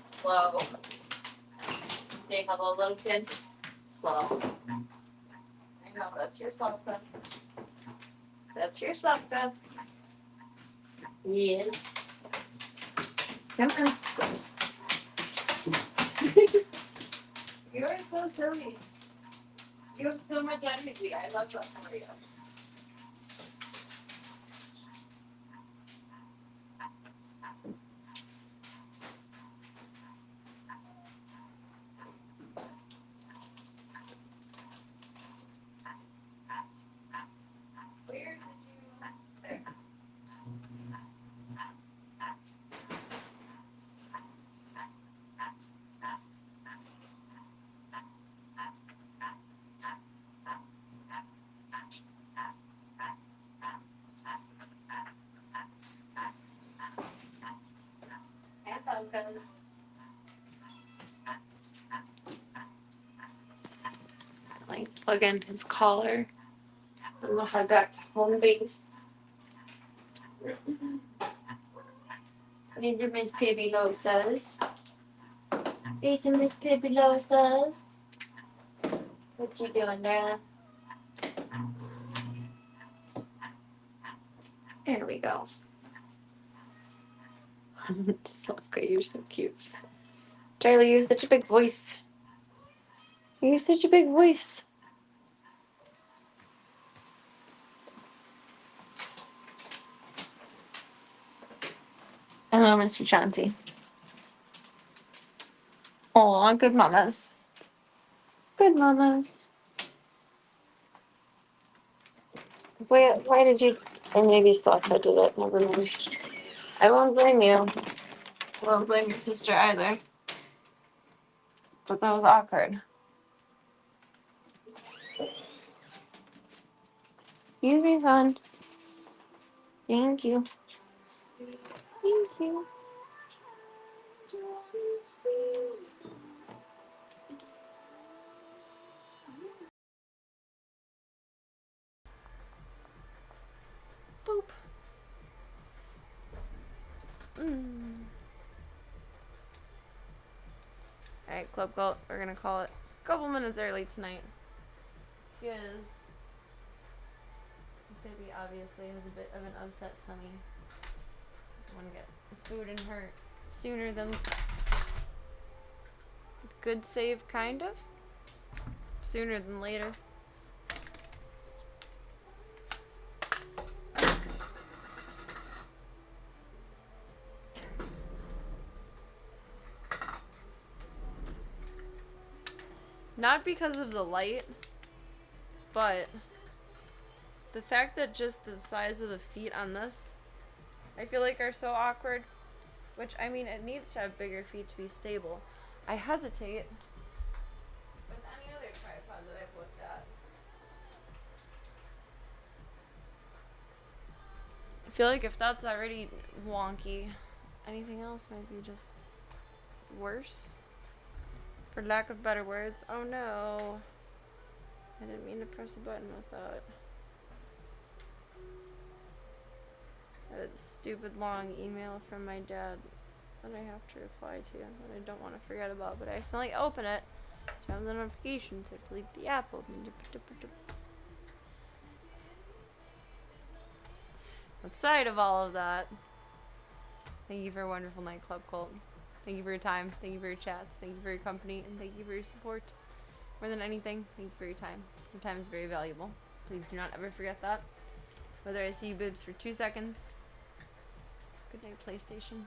Slow. Say hello, little kid. Slow. I know, that's your Slavka. That's your Slavka. Yeah. Come on. You are so silly. You have so much energy. I love that for you. Where did you... There. because like plug in his collar and we'll head back to home base. Need to Miss Pibby Losas. These are Miss Pibby Losas. What you doing, darling? There we go. Slufka, you're so cute. Charlie, you have such a big voice. You have such a big voice. Hello, Mr. Chauncey. Aw, good mamas. Good mamas. Why did you... Or maybe Slufka did it. Never mind. I won't blame you. I won't blame your sister either. But that was awkward. Excuse me, son. Thank you. Thank you. Boop. Alright, Club Cult. We're gonna call it a couple minutes early tonight. Because Baby obviously has a bit of an upset tummy. I want to get food in her sooner than good save, kind of. Sooner than later. Not because of the light, but the fact that just the size of the feet on this, I feel like are so awkward. Which, I mean, it needs to have bigger feet to be stable. I hesitate with any other tripod that I've looked at. I feel like if that's already wonky, anything else might be just worse. For lack of better words. Oh no. I didn't mean to press a button with that. A stupid long email from my dad that I have to reply to that I don't want to forget about, but I accidentally open it. So I have the notification to leave the app open. Outside of all of that, thank you for a wonderful night, Club Cult. Thank you for your time. Thank you for your chats. Thank you for your company. And thank you for your support. More than anything, thank you for your time. Your time is very valuable. Please do not ever forget that. Whether I see you bibs for 2 seconds. Good night, PlayStation.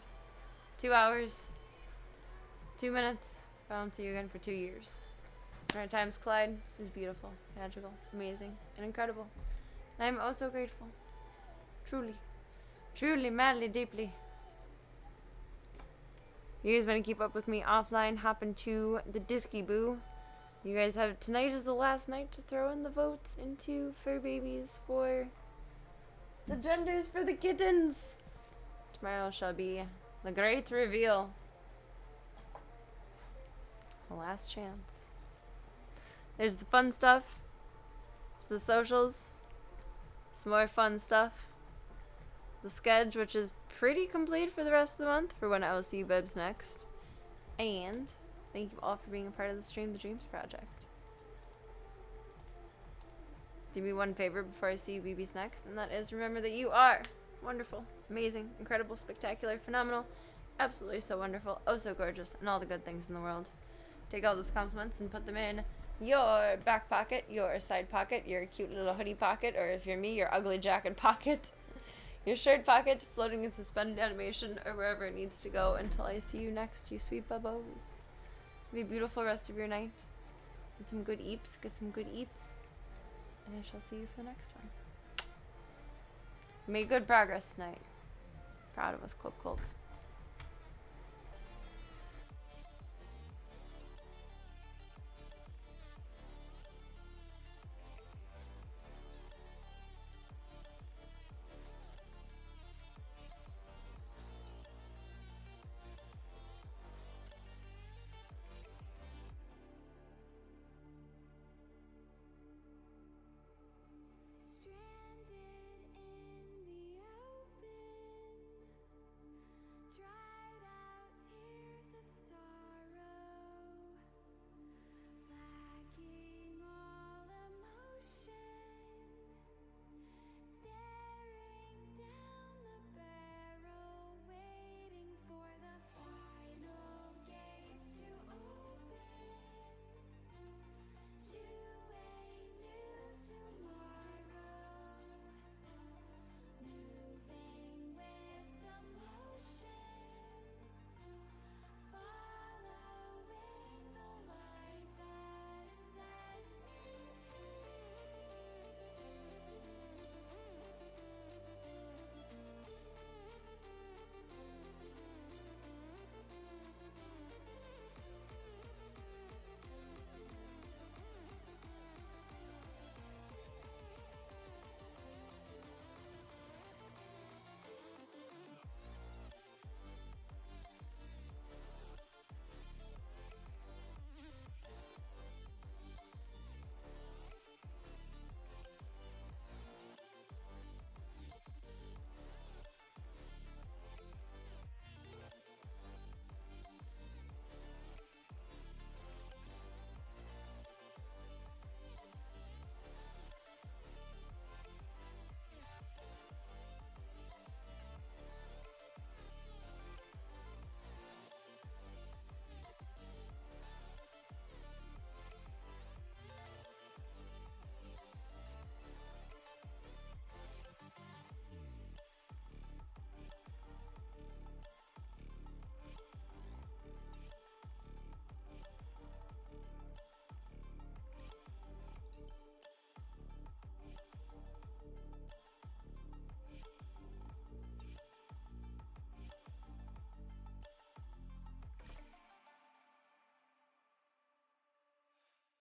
2 hours. 2 minutes. If I don't see you again for 2 years. When our times collide is beautiful, magical, amazing, and incredible. And I am oh so grateful. Truly. Truly, madly, deeply. You guys want to keep up with me offline, hop into the Disky Boo. You guys have... Tonight is the last night to throw in the votes into fur babies for the genders for the kittens. Tomorrow shall be the great reveal. The last chance. There's the fun stuff. There's the socials. Some more fun stuff. The sketch, which is pretty complete for the rest of the month for when I will see you bibs next. And thank you all for being a part of the Stream the Dreams project. Do me one favor before I see you BBs next, and that is remember that you are wonderful, amazing, incredible, spectacular, phenomenal, absolutely so wonderful, oh so gorgeous, and all the good things in the world. Take all those compliments and put them in your back pocket, your side pocket, your cute little hoodie pocket, or if you're me, your ugly jacket pocket. Your shirt pocket, floating in suspended animation, or wherever it needs to go until I see you next, you sweet bubbos. Have a beautiful rest of your night. Get some good eeps, get some good eats. And I shall see you for the next one. Make good progress tonight. Proud of us, Club Cult.